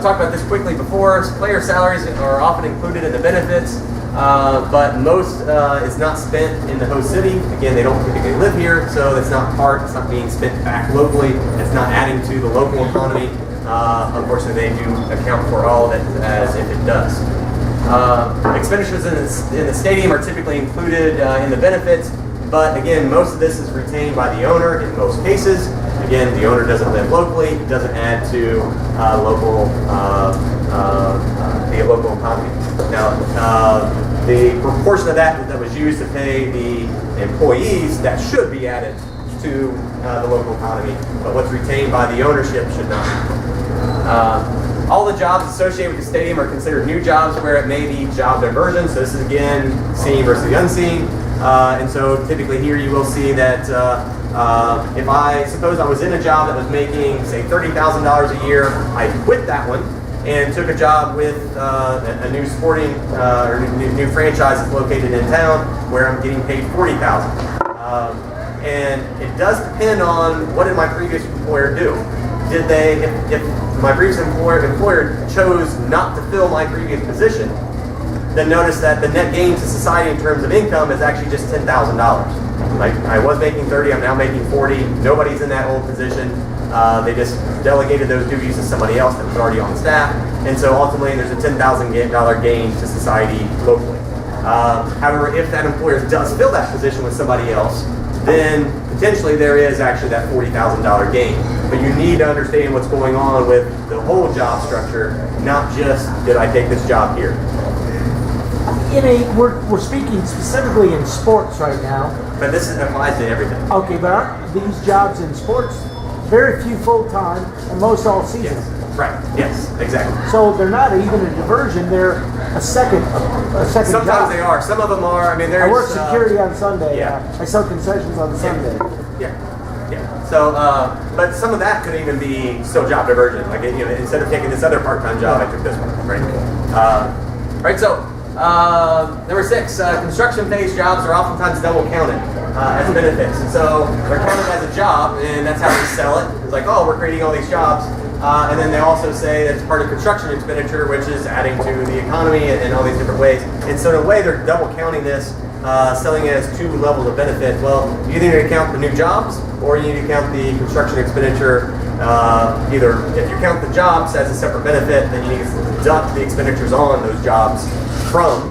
[SPEAKER 1] talked about this quickly before. Player salaries are often included in the benefits, but most is not spent in the host city. Again, they don't typically live here, so it's not being spent back locally. It's not adding to the local economy. Unfortunately, they do account for all of it as if it does. Expenditures in the stadium are typically included in the benefits, but again, most of this is retained by the owner in most cases. Again, the owner doesn't live locally, it doesn't add to the local economy. Now, the proportion of that was used to pay the employees, that should be added to the local economy, but what's retained by the ownership should not. All the jobs associated with the stadium are considered new jobs where it may be job diversion. So this is again seen versus the unseen. And so typically here you will see that if I suppose I was in a job that was making say $30,000 a year, I quit that one and took a job with a new sporting or new franchise that's located in town where I'm getting paid $40,000. And it does depend on what did my previous employer do. Did they, if my previous employer chose not to fill my previous position, then notice that the net gain to society in terms of income is actually just $10,000. Like I was making 30, I'm now making 40. Nobody's in that old position. They just delegated those duties to somebody else that was already on staff, and so ultimately there's a $10,000 gain to society locally. However, if that employer does fill that position with somebody else, then potentially there is actually that $40,000 gain. But you need to understand what's going on with the whole job structure, not just did I take this job here.
[SPEAKER 6] We're speaking specifically in sports right now.
[SPEAKER 1] But this applies to everything.
[SPEAKER 6] Okay, but aren't these jobs in sports very few full-time and most all season?
[SPEAKER 1] Yes. Right. Yes. Exactly.
[SPEAKER 6] So they're not even a diversion; they're a second
[SPEAKER 1] Sometimes
[SPEAKER 6] job.
[SPEAKER 1] they are. Some of them are. I mean, there's.
[SPEAKER 6] I work security on Sunday.
[SPEAKER 1] Yeah.
[SPEAKER 6] I sell concessions on Sunday.
[SPEAKER 1] Yeah. So, but some of that could even be still job diversion. Like, instead of taking this other part-time job, I took this one. Right. Right. So, number 6, construction-based jobs are oftentimes double counted as benefits, and so they're counted as a job, and that's how we sell it. It's like, oh, we're creating all these jobs. And then they also say that it's part of construction expenditure, which is adding to the economy in all these different ways. And so in a way, they're double counting this, selling it as 2 levels of benefit. Well, you either need to count the new jobs, or you need to count the construction expenditure either if you count the jobs as a separate benefit, then you need to deduct the expenditures on those jobs from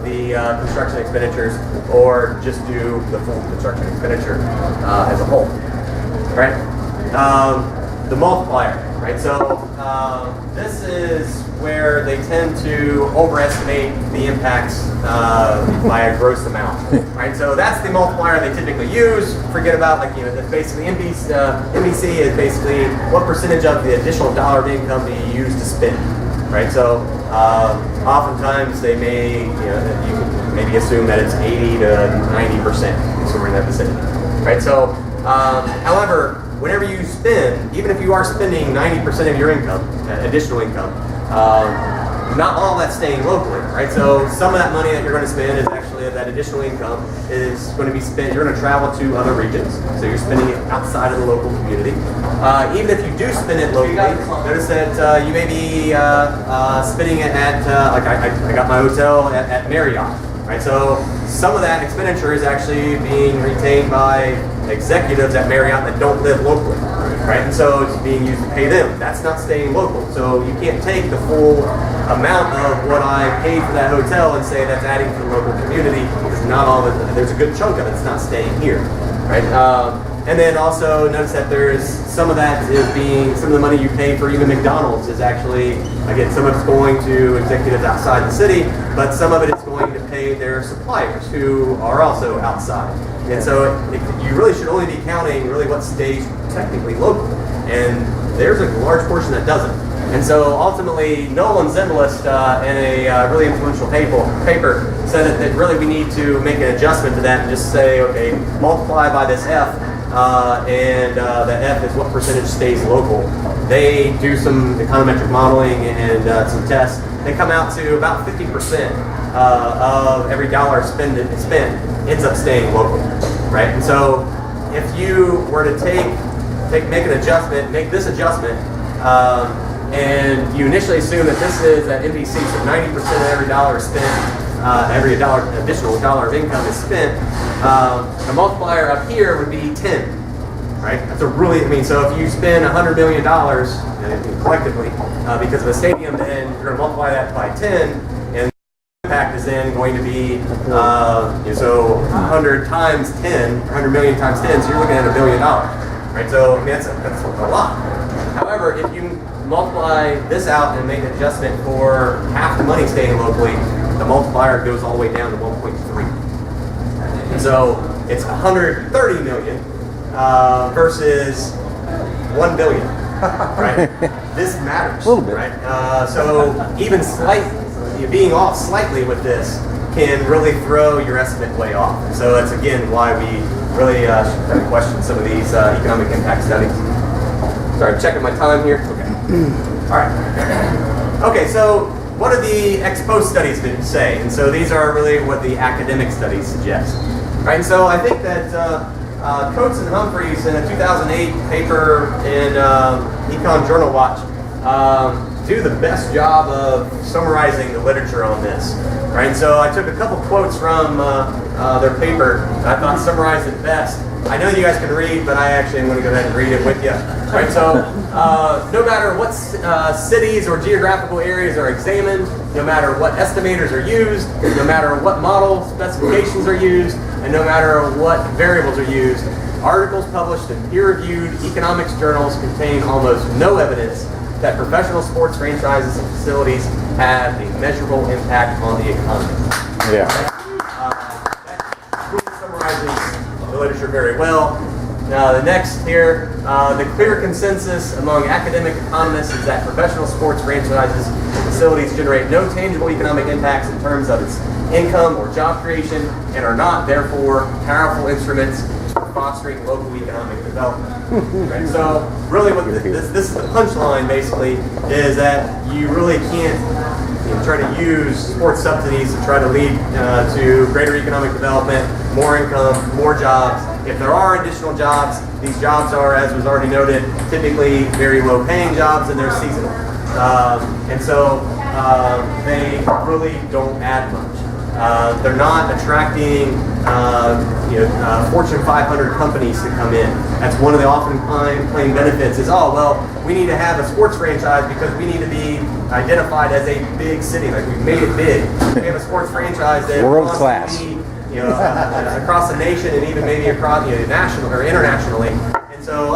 [SPEAKER 1] the construction expenditures, or just do the full construction expenditure as a whole. Right? The multiplier. Right? So this is where they tend to overestimate the impacts by a gross amount. Right? So that's the multiplier they typically use. Forget about that's basically NBC is basically what percentage of the additional dollar of income do you use to spend. Right? So oftentimes they may you can maybe assume that it's 80 to 90%, somewhere in that vicinity. Right? So however, whenever you spend, even if you are spending 90% of your income, additional income, not all that's staying locally, right? So some of that money that you're going to spend is actually that additional income is going to be spent. You're going to travel to other regions, so you're spending it outside of the local community. Even if you do spend it locally, notice that you may be spending it at like I got my hotel at Marriott, right? So some of that expenditure is actually being retained by executives at Marriott that don't live locally, right? And so it's being used to pay them. That's not staying local. So you can't take the full amount of what I paid for that hotel and say that's adding to the local community, because not all of it, there's a good chunk of it's not staying here, right? And then also notice that there's some of that is being, some of the money you pay for even McDonald's is actually, again, some of it's going to executives outside the city, but some of it is going to pay their suppliers who are also outside. And so you really should only be counting really what stays technically local. And there's a large portion that doesn't. And so ultimately, Nolan Zimbalist in a really influential paper said that really we need to make an adjustment to that and just say, okay, multiply by this F, and the F is what percentage stays local. They do some econometric modeling and some tests. They come out to about 50% of every dollar spent ends up staying local, right? And so if you were to make an adjustment, make this adjustment, and you initially assume that this is at NBC, so 90% of every dollar is spent, every additional dollar of income is spent, the multiplier up here would be 10. Right? That's a really, so if you spend $100 million collectively because of a stadium, then you're going to multiply that by 10, and the impact is then going to be, so 100 times 10, 100 million times 10, so you're looking at $1 billion. Right? So that's a lot. However, if you multiply this out and make an adjustment for half the money staying locally, the multiplier goes all the way down to 1.3. And so it's 130 million. Versus 1 billion, right? This matters,
[SPEAKER 4] a little bit,
[SPEAKER 1] right? So even being off slightly with this can really throw your estimate way off. And so that's again why we really should kind of question some of these economic impact studies. Sorry, I'm checking my time here. Okay. All right. Okay, so what do the ex post studies say? And so these are really what the academic studies suggest, right? And so I think that. Coates and Humphreys in a 2008 paper in Econ Journal Watch do the best job of summarizing the literature on this. Right, and so I took a couple quotes from their paper that I thought summarized it best. I know you guys can read, but I actually am going to go ahead and read it with you. Right, so no matter what cities or geographical areas are examined, no matter what estimators are used, no matter what model specifications are used, and no matter what variables are used, articles published in peer-reviewed economics journals contain almost no evidence that professional sports franchises and facilities have a measurable impact on the economy.
[SPEAKER 4] Yeah.
[SPEAKER 1] That really summarizes the literature very well. The next here, the clear consensus among academic economists is that professional sports franchises and facilities generate no tangible economic impacts in terms of its income or job creation, and are not, therefore, powerful instruments for fostering local economic development. Right? So, really, what this is the punchline, basically, is that you really can't try to use sports subsidies to try to lead to greater economic development, more income, more jobs. If there are additional jobs, these jobs are, as was already noted, typically very low-paying jobs, and they're seasonal. And so they really don't add much. They're not attracting Fortune 500 companies to come in. That's one of the often claimed benefits is, oh, well, we need to have a sports franchise because we need to be identified as a big city. Like, we've made it big. We have a sports franchise that
[SPEAKER 4] World
[SPEAKER 1] wants
[SPEAKER 4] class.
[SPEAKER 1] to be, across the nation and even maybe across national or internationally. And so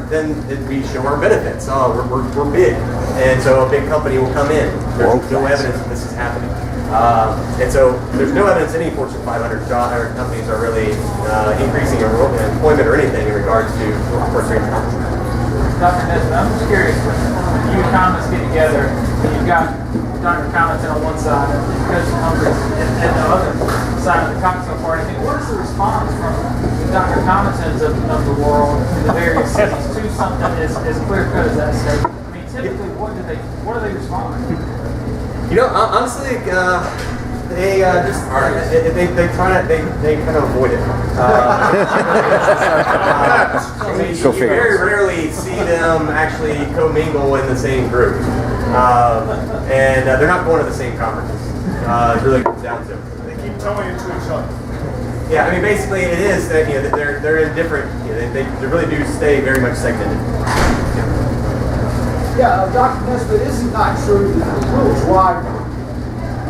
[SPEAKER 1] then we show our benefits. Oh, we're big, and so a big company will come in. There's no evidence that this is happening. And so there's no evidence any Fortune 500 companies are really increasing employment or anything in regards to sports franchises.
[SPEAKER 3] Dr. Nesbit, I'm just curious, when you economists get together, and you've got Dr. Commenton on one side and Coach Humphreys and the other side of the cocktail party, I mean, what is the response from the Dr. Commentons of the world in the various cities to something as clear-cut as that statement? I mean, typically, what do they respond?
[SPEAKER 1] Honestly, they just they kind of avoid it. You very rarely see them actually commingle in the same group, and they're not going to the same conferences. It really comes down to.
[SPEAKER 2] They keep telling it to each other.
[SPEAKER 1] Yeah, I mean, basically, it is that they're in different. They really do stay very much segmented.
[SPEAKER 6] Yeah, Dr. Nesbit, is it not true that the real driver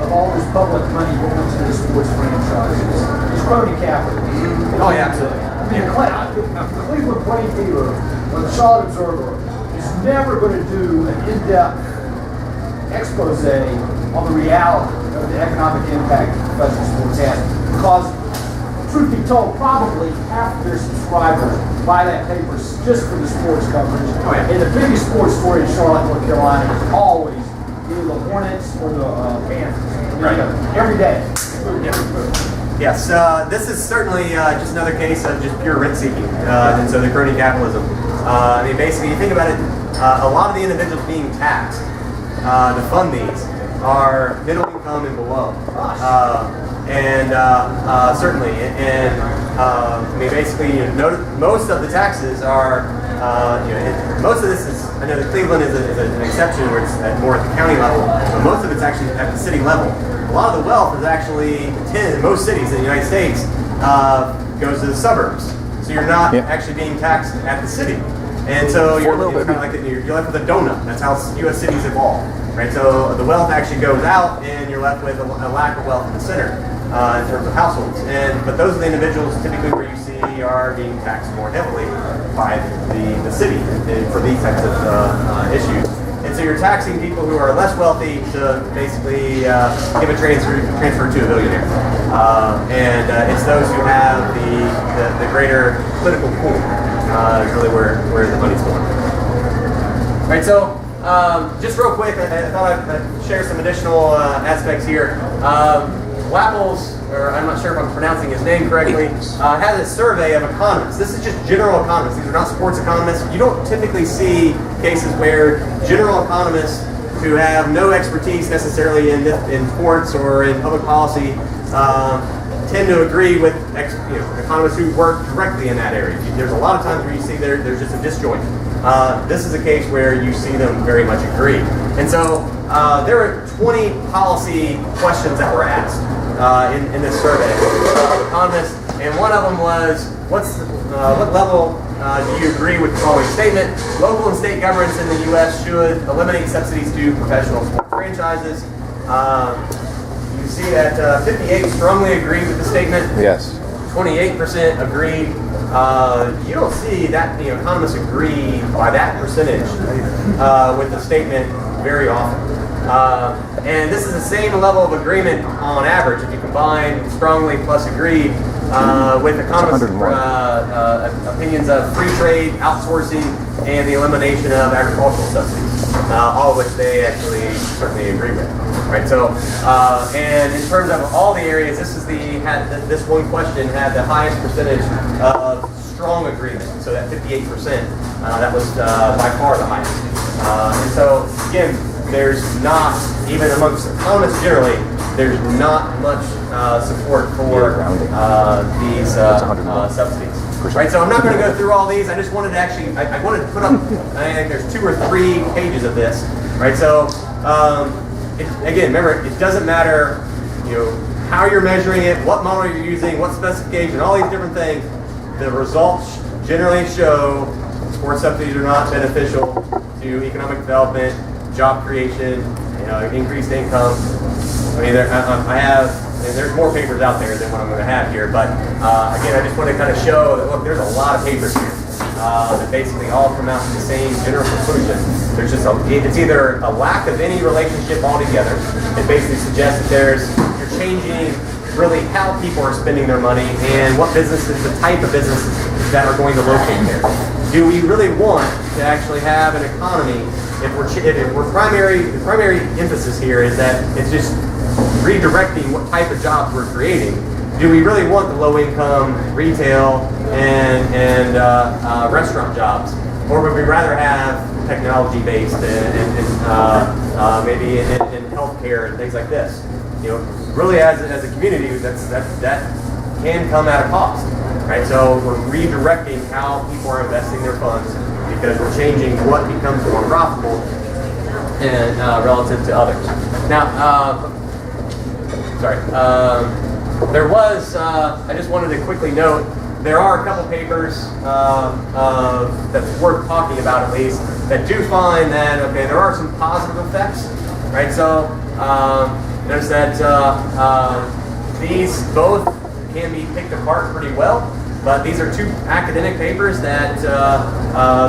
[SPEAKER 6] of all this public money going to the sports franchises is crony capitalism?
[SPEAKER 1] Oh, yeah, absolutely.
[SPEAKER 6] I mean, the Cleveland Plain Dealer or the Charlotte Observer is never going to do an in-depth expose on the reality of the economic impact that professional sports has, because, truth be told, probably half of their subscribers buy that paper just for the sports coverage.
[SPEAKER 1] Oh, yeah.
[SPEAKER 6] And the biggest sports story in Charlotte, North Carolina is always either the Hornets or the Panthers.
[SPEAKER 1] Right.
[SPEAKER 6] Every day.
[SPEAKER 1] Yes, this is certainly just another case of just pure rent seeking, and so the crony capitalism. I mean, basically, you think about it, a lot of the individuals being taxed to fund these are middle income and below. Certainly, I mean, basically, most of the taxes are, most of this is, I know that Cleveland is an exception where it's more at the county level, but most of it's actually at the city level. A lot of the wealth is actually, in most cities in the United States, goes to the suburbs. So you're not actually being taxed at the city. And so you're kind of like you're left with a donut. That's how U.S. cities evolve, right? So the wealth actually goes out, and you're left with a lack of wealth in the center. In terms of households, but those are the individuals typically where you see are being taxed more heavily by the city for these types of issues. And so you're taxing people who are less wealthy to basically give a transfer to a billionaire, and it's those who have the greater political pool is really where the money's going. All right, so just real quick, I thought I'd share some additional aspects here. Wapples, or I'm not sure if I'm pronouncing his name correctly, has a survey of economists. This is just general economists. These are not sports economists. You don't typically see cases where general economists who have no expertise necessarily in sports or in public policy tend to agree with economists who work directly in that area. There's a lot of times where you see there's just a disjoint. This is a case where you see them very much agree. And so there were 20 policy questions that were asked in this survey of economists, and one of them was, what level do you agree with the following statement? Local and state governments in the U.S. should eliminate subsidies to professional sports franchises. You see that 58 strongly agreed with the statement.
[SPEAKER 4] Yes.
[SPEAKER 1] 28% agreed. You don't see that economists agree by that percentage with the statement very often. And this is the same level of agreement on average if you combine strongly plus agreed with economists' opinions of free trade, outsourcing, and the elimination of agricultural subsidies, all of which they actually certainly agree with. Right. So, and in terms of all the areas, this one question had the highest percentage of strong agreement. So that 58%, that was by far the highest. And so again, there's not, even amongst economists generally, there's not much support for these subsidies. Right, so I'm not going to go through all these. I just wanted to actually, I wanted to put up, I think there's 2 or 3 pages of this. Right, so again, remember, it doesn't matter, how you're measuring it, what model you're using, what specification, all these different things, the results generally show sports subsidies are not beneficial to economic development, job creation, increased income. I mean, there's more papers out there than what I'm going to have here, but again, I just want to kind of show that, look, there's a lot of papers here that basically all come out to the same general conclusion. There's just it's either a lack of any relationship altogether. It basically suggests that you're changing really how people are spending their money and what businesses, the type of businesses that are going to locate there. Do we really want to actually have an economy if the primary emphasis here is that it's just redirecting what type of jobs we're creating? Do we really want the low-income retail and restaurant jobs, or would we rather have technology-based and maybe in healthcare and things like this? Really as a community, that can come at a cost, right? So we're redirecting how people are investing their funds because we're changing what becomes more profitable and relative to others. Now, there was, I just wanted to quickly note, there are a couple papers that's worth talking about at least, that do find that, okay, there are some positive effects, right? So, notice that these both can be picked apart pretty well, but these are two academic papers that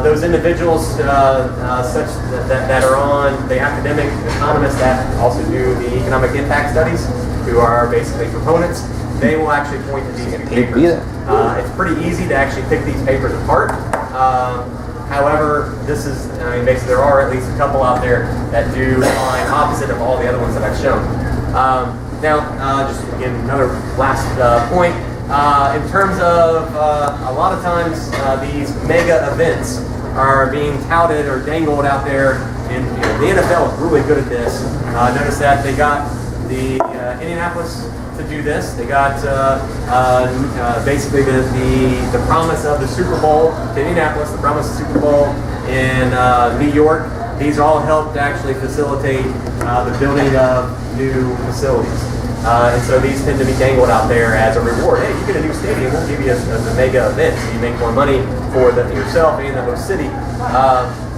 [SPEAKER 1] those individuals such that are on the academic economists that also do the economic impact studies, who are basically proponents, they will actually point to these two papers. It's pretty easy to actually pick these papers apart. However, basically there are at least a couple out there that do find opposite of all the other ones that I've shown. Now, just again, another last point. In terms of a lot of times these mega events are being touted or dangled out there, and the NFL is really good at this. Notice that they got the Indianapolis to do this. They got basically the promise of the Super Bowl to Indianapolis, the promise of the Super Bowl in New York. These all helped actually facilitate the building of new facilities. And so these tend to be dangled out there as a reward. Hey, you get a new stadium, we'll give you a mega event, so you make more money for yourself and the host city.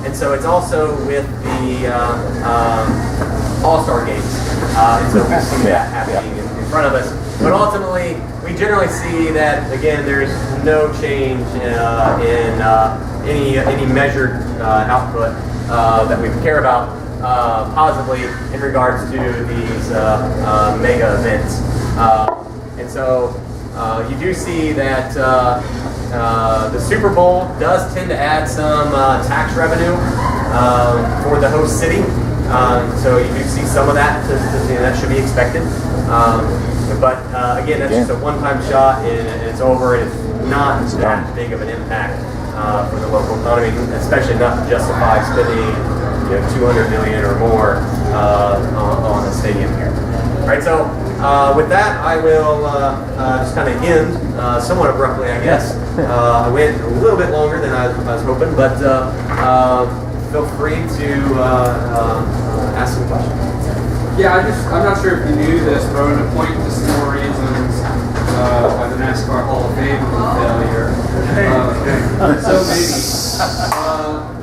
[SPEAKER 1] And so it's also with the All-Star games. And so we see that happening in front of us. But ultimately, we generally see that, again, there's no change in any measured output that we care about positively in regards to these mega events. And so you do see that the Super Bowl does tend to add some tax revenue for the host city. So you do see some of that, that should be expected. But again, that's just a one-time shot and it's over, and it's not that big of an impact for the local economy, especially not to justify spending $200 million or more on a stadium here. All right, so with that, I will just kind of end somewhat abruptly, I guess. I went a little bit longer than I was hoping, but feel free to ask some questions.
[SPEAKER 7] Yeah, I'm not sure if you knew this, but I'm going to point to some more reasons why the NASCAR Hall of Fame was a failure. So maybe.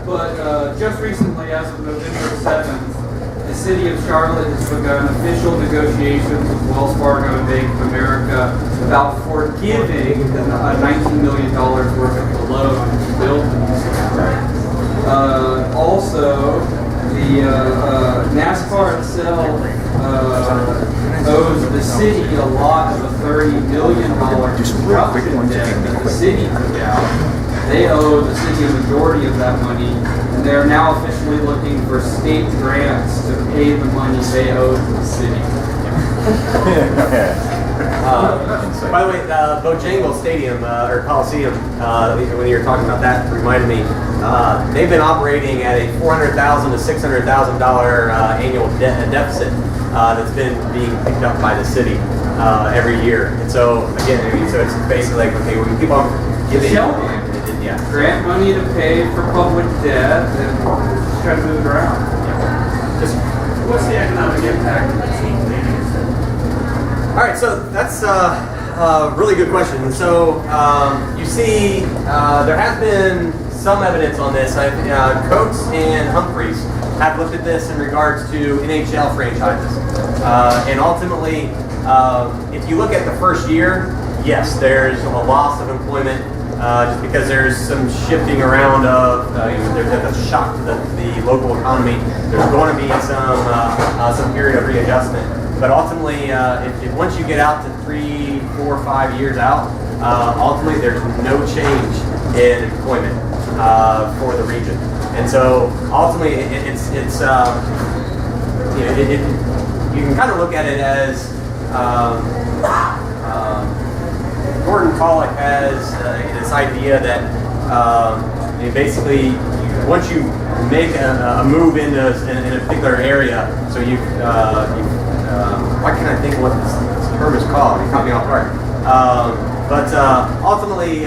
[SPEAKER 7] But just recently, as of November 7th, the city of Charlotte has begun official negotiations with Wells Fargo and Bank of America about forgiving $19 million worth of the loan to build these. Also, the NASCAR itself owes the city a lot of the $30 million corruption debt that the city took out. They owe the city a majority of that money, and they are now officially looking for state grants to pay the money they owe to the city.
[SPEAKER 1] By the way, Bojangles Stadium or Coliseum, when you were talking about that, reminded me. They've been operating at a $400,000 to $600,000 annual deficit that's been being picked up by the city every year. And so again, so it's basically like, okay, we keep on giving.
[SPEAKER 7] Grant money to pay for public debt and just try to move it around.
[SPEAKER 1] Yeah. Just
[SPEAKER 2] What's the economic impact of the team leaving?
[SPEAKER 1] All right, so that's a really good question. So you see, there has been some evidence on this. Coates and Humphreys have looked at this in regards to NHL franchises. And ultimately, if you look at the first year, yes, there's a loss of employment just because there's some shifting around of, there's a shock to the local economy. There's going to be some period of readjustment. But ultimately, if once you get out to 3, 4, 5 years out, ultimately there's no change in employment for the region. And so ultimately, you can kind of look at it as Gordon Pollack has this idea that basically once you make a move in a particular area, so why can't I think of what this term is called? You caught me off guard. But ultimately,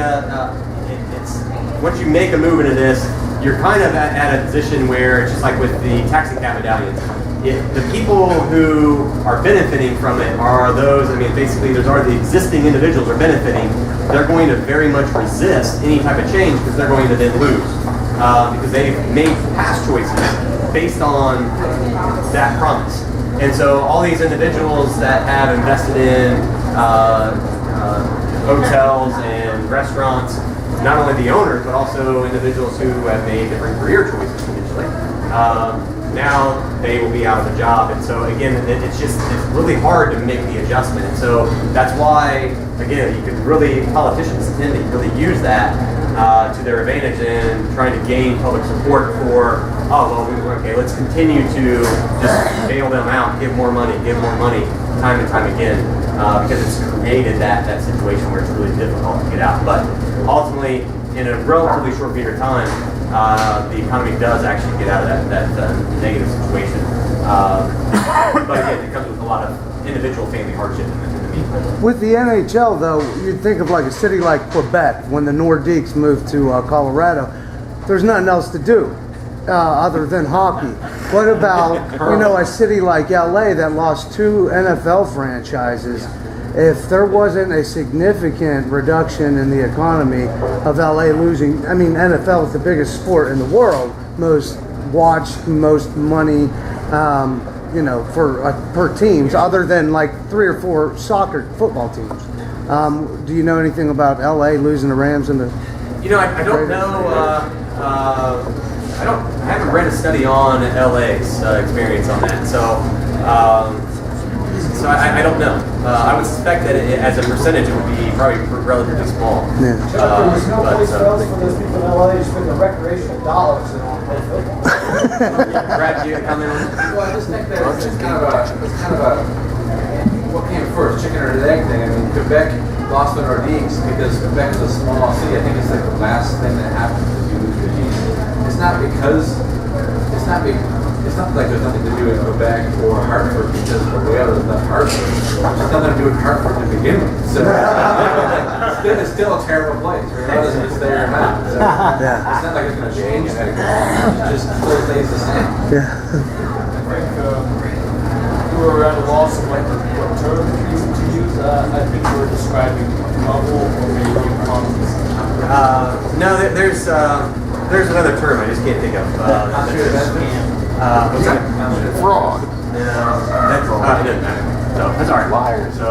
[SPEAKER 1] it's once you make a move into this, you're kind of at a position where it's just like with the taxi cab medallions. The people who are benefiting from it are those, basically there's already the existing individuals are benefiting. They're going to very much resist any type of change because they're going to then lose. Because they've made past choices based on that promise. And so all these individuals that have invested in hotels and restaurants, not only the owners, but also individuals who have made different career choices potentially, now they will be out of a job. And so again, it's really hard to make the adjustment. And so that's why, again, politicians tend to really use that to their advantage in trying to gain public support for, let's continue to just bail them out, give more money, time and time again, because it's created that situation where it's really difficult to get out. But ultimately, in a relatively short period of time, the economy does actually get out of that negative situation. But again, it comes with a lot of individual family hardship in the meantime.
[SPEAKER 5] With the NHL, though, you'd think of like a city like Quebec when the Nordiques moved to Colorado. There's nothing else to do other than hockey. What about a city like LA that lost 2 NFL franchises? If there wasn't a significant reduction in the economy of LA losing, NFL is the biggest sport in the world, most watched, most money, per teams, other than like 3 or 4 football teams. Do you know anything about LA losing the Rams and the?
[SPEAKER 1] I don't know. I haven't read a study on LA's experience on that, so I don't know. I would suspect that as a percentage, it would be probably relatively small.
[SPEAKER 6] Yeah. There's no place else for those people in LA to spend the recreational dollars than on football.
[SPEAKER 1] Brad, do you come in on that?
[SPEAKER 7] Well, I just think that it's kind of a what came first, chicken or the egg thing. Quebec lost the Nordiques because Quebec is a small city. I think it's like the last thing that happened to do with the team. It's not like there's nothing to do with Quebec or Hartford because of the whale is not Hartford. There's nothing to do with Hartford to begin with. So it's still a terrible place, regardless if it's there or not. So it's not like it's going to change anything. It just still stays the same.
[SPEAKER 5] Yeah.
[SPEAKER 8] I think you were at a loss of what term to use. I think you were describing bubble or maybe economies.
[SPEAKER 1] No, there's another term I just can't think of. What's that?
[SPEAKER 4] Fraud.
[SPEAKER 1] No, it doesn't matter. So that's all right.
[SPEAKER 4] Liars.
[SPEAKER 1] So.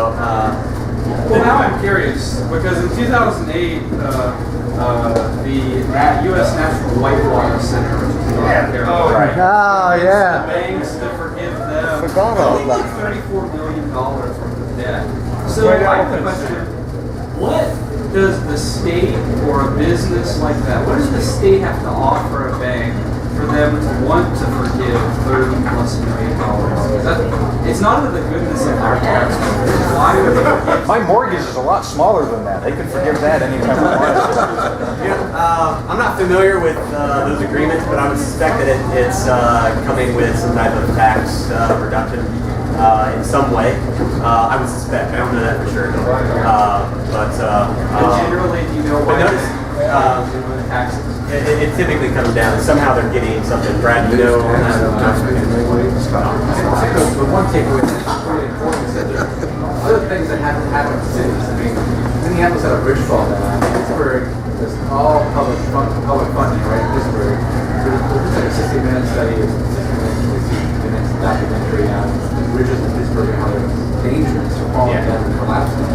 [SPEAKER 7] Well, now I'm curious because in 2008, the U.S. National Whitewater Center, which is in North Carolina,
[SPEAKER 5] Oh, yeah.
[SPEAKER 7] the banks to forgive them.
[SPEAKER 5] Forgot all that.
[SPEAKER 7] $34 million worth of debt. So I have a question: what does the state or a business like that? What does the state have to offer a bank for them to want to forgive $30+ million? It's not of the goodness of our taxpayers. Why would they forgive?
[SPEAKER 4] My mortgage is a lot smaller than that. They could forgive that anytime they want.
[SPEAKER 1] I'm not familiar with those agreements, but I would suspect that it's coming with some type of tax reduction in some way. I would suspect. I don't know that for sure. But
[SPEAKER 7] generally, do you know why
[SPEAKER 1] notice,
[SPEAKER 7] the taxes?
[SPEAKER 1] It typically comes down. Somehow they're getting something. Brad, you know on that?
[SPEAKER 7] The one takeaway that's really important is that
[SPEAKER 9] other things that haven't happened in cities. I mean, Minneapolis had a bridge fall down. Pittsburgh was all public funding, right? Pittsburgh. There's like a 60-minute study or 60 minutes documentary on the bridges in Pittsburgh and how they're dangerous or falling down and collapsing.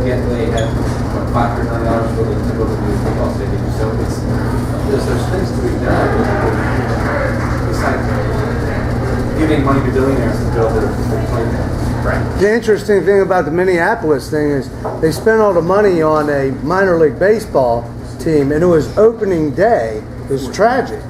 [SPEAKER 9] Yet they had what, $500 million to build a new football stadium. So there's things to be done besides giving money to billionaires to build their playgrounds. Right.
[SPEAKER 5] The interesting thing about the Minneapolis thing is they spent all the money on a minor league baseball team, and it was opening day. It was tragic.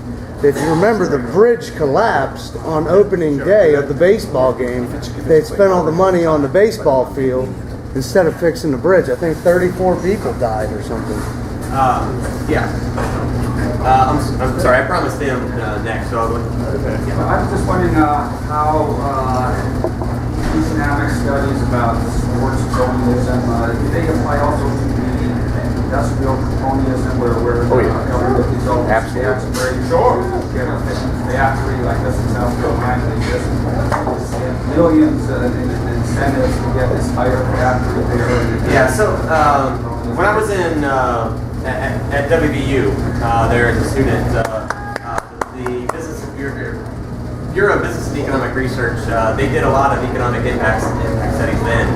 [SPEAKER 5] If you remember, the bridge collapsed on opening day of the baseball game. They spent all the money on the baseball field instead of fixing the bridge. I think 34 people died or something.
[SPEAKER 1] I'm sorry, I promised him next. So
[SPEAKER 10] I was just wondering how economic studies about sports colonialism, do they apply also to the industrial colonialism where government is all absolutely sure. They have to really, like this in South Carolina, they just millions in incentives to get this higher factory there.
[SPEAKER 1] Yeah, so when I was in at WVU, there as a student, the Bureau of Business and Economic Research, they did a lot of economic impact studies then,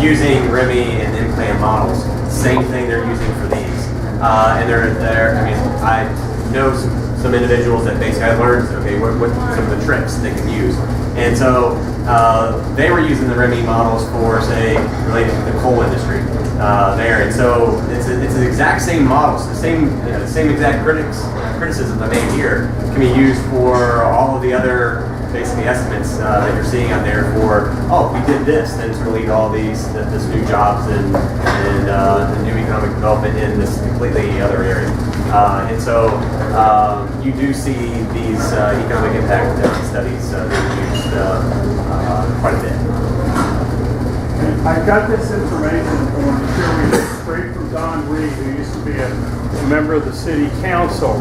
[SPEAKER 1] using RIMI and implant models. Same thing they're using for these, and they're. I mean, I know some individuals that basically I learned what some of the tricks they can use, and so they were using the RIMI models for, say, related to the coal industry there, and so it's the exact same models, the same exact criticisms I made here can be used for all of the other basically estimates that you're seeing out there for, if we did this, then it's going to lead to all this new jobs and new economic development in this completely other area. And so you do see these economic impact studies being used quite a bit.
[SPEAKER 2] I got this information straight from Don Reed, who used to be a member of the city council.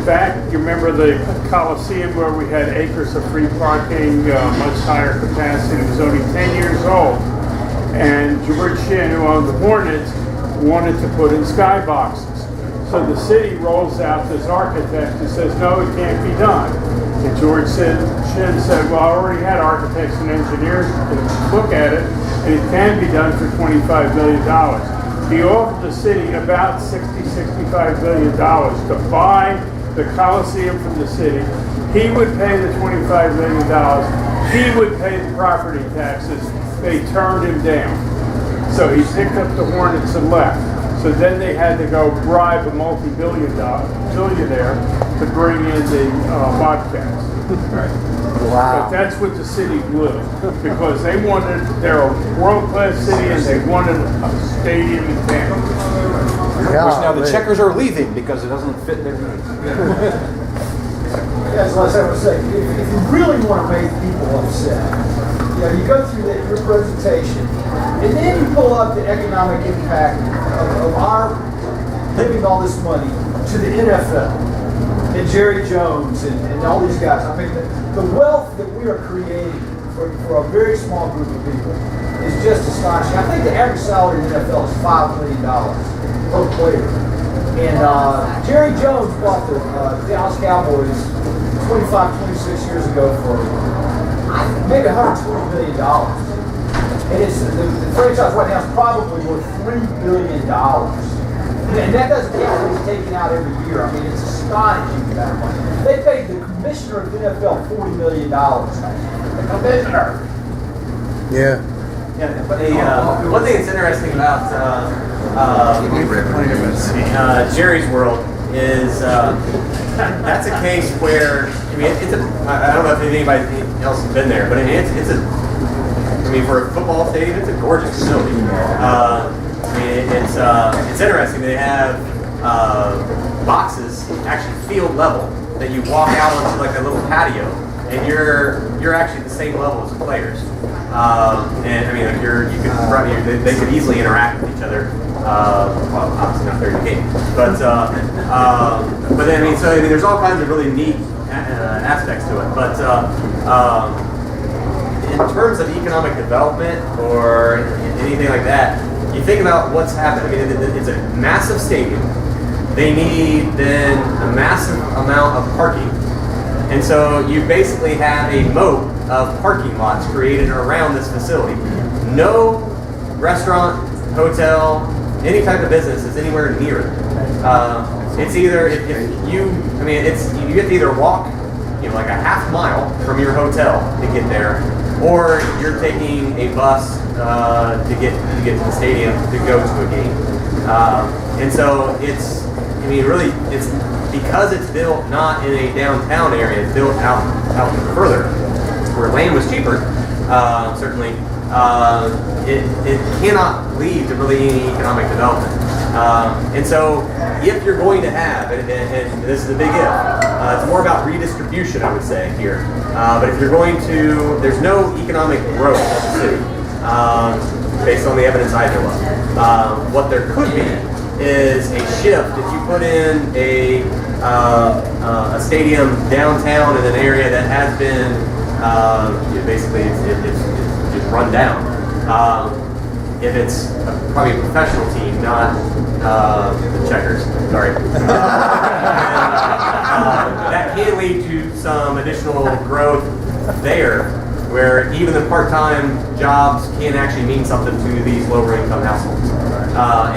[SPEAKER 2] Back, you remember the Coliseum where we had acres of free parking, much higher capacity. It was only 10 years old. And George Shin, who owned the Hornets, wanted to put in skyboxes. So the city rolls out this architect and says, no, it can't be done. And George Shin said, well, I already had architects and engineers look at it, and it can be done for $25 million. He offered the city about $65 billion to buy the Coliseum from the city. He would pay the $25 million. He would pay the property taxes. They turned him down. So he picked up the Hornets and left. So then they had to go bribe a billionaire to bring in the Bobcats.
[SPEAKER 5] Wow.
[SPEAKER 2] But that's what the city blew, because they're a world-class city and they wanted a stadium in town.
[SPEAKER 4] Of course, now the checkers are leaving because it doesn't fit their needs.
[SPEAKER 6] As I was saying, if you really want to make people upset, you go through your presentation, and then you pull up the economic impact of our giving all this money to the NFL and Jerry Jones and all these guys. I mean, the wealth that we are creating for a very small group of people is just astonishing. I think the average salary in the NFL is $5 million per player. And Jerry Jones bought the Dallas Cowboys 26 years ago for maybe $120 million. And the franchise right now is probably worth $3 billion. And that doesn't count what he's taking out every year. I mean, it's astonishing amount of money. They paid the commissioner of the NFL $40 million. The commissioner.
[SPEAKER 5] Yeah.
[SPEAKER 1] Yeah, but one thing that's interesting about Jerry's world is that's a case where, I mean, I don't know if anybody else has been there, but I mean, for a football stadium, it's a gorgeous facility. I mean, it's interesting. They have boxes, actually field level, that you walk out onto like a little patio, and you're actually the same level as the players. And I mean, like they could easily interact with each other. Well, obviously not during the game, but then I mean, there's all kinds of really neat aspects to it. But terms of economic development or anything like that, you think about what's happened. I mean, it's a massive stadium. They need then a massive amount of parking. And so you basically have a moat of parking lots created around this facility. No restaurant, hotel, any type of business is anywhere near it. It's either, if you, I mean, you have to either walk, like a half mile from your hotel to get there, or you're taking a bus to get to the stadium to go to a game. And so it's, I mean, really, it's because it's built not in a downtown area, it's built out further, where land was cheaper, certainly, it cannot lead to really any economic development. And so if you're going to have, and this is a big if, it's more about redistribution, I would say, here. But if you're going to, there's no economic growth of the city, based on the evidence I know of. What there could be is a shift if you put in a stadium downtown in an area that has been basically it's run down. If it's probably a professional team, not the Checkers, sorry. That can lead to some additional growth there, where even the part-time jobs can actually mean something to these lower income households.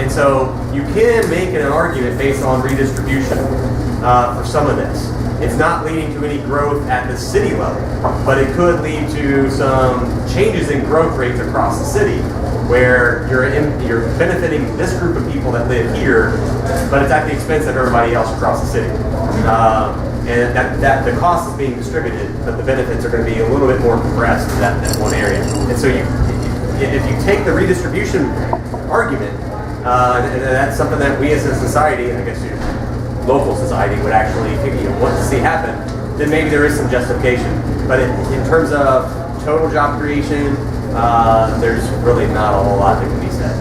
[SPEAKER 1] And so you can make an argument based on redistribution for some of this. It's not leading to any growth at the city level, but it could lead to some changes in growth rates across the city, where you're benefiting this group of people that live here, but it's at the expense of everybody else across the city. And that the cost is being distributed, but the benefits are going to be a little bit more compressed in that one area. And so if you take the redistribution argument, and that's something that we as a society, and I guess your local society would actually want to see happen, then maybe there is some justification. But in terms of total job creation, there's really not a whole lot that can be said.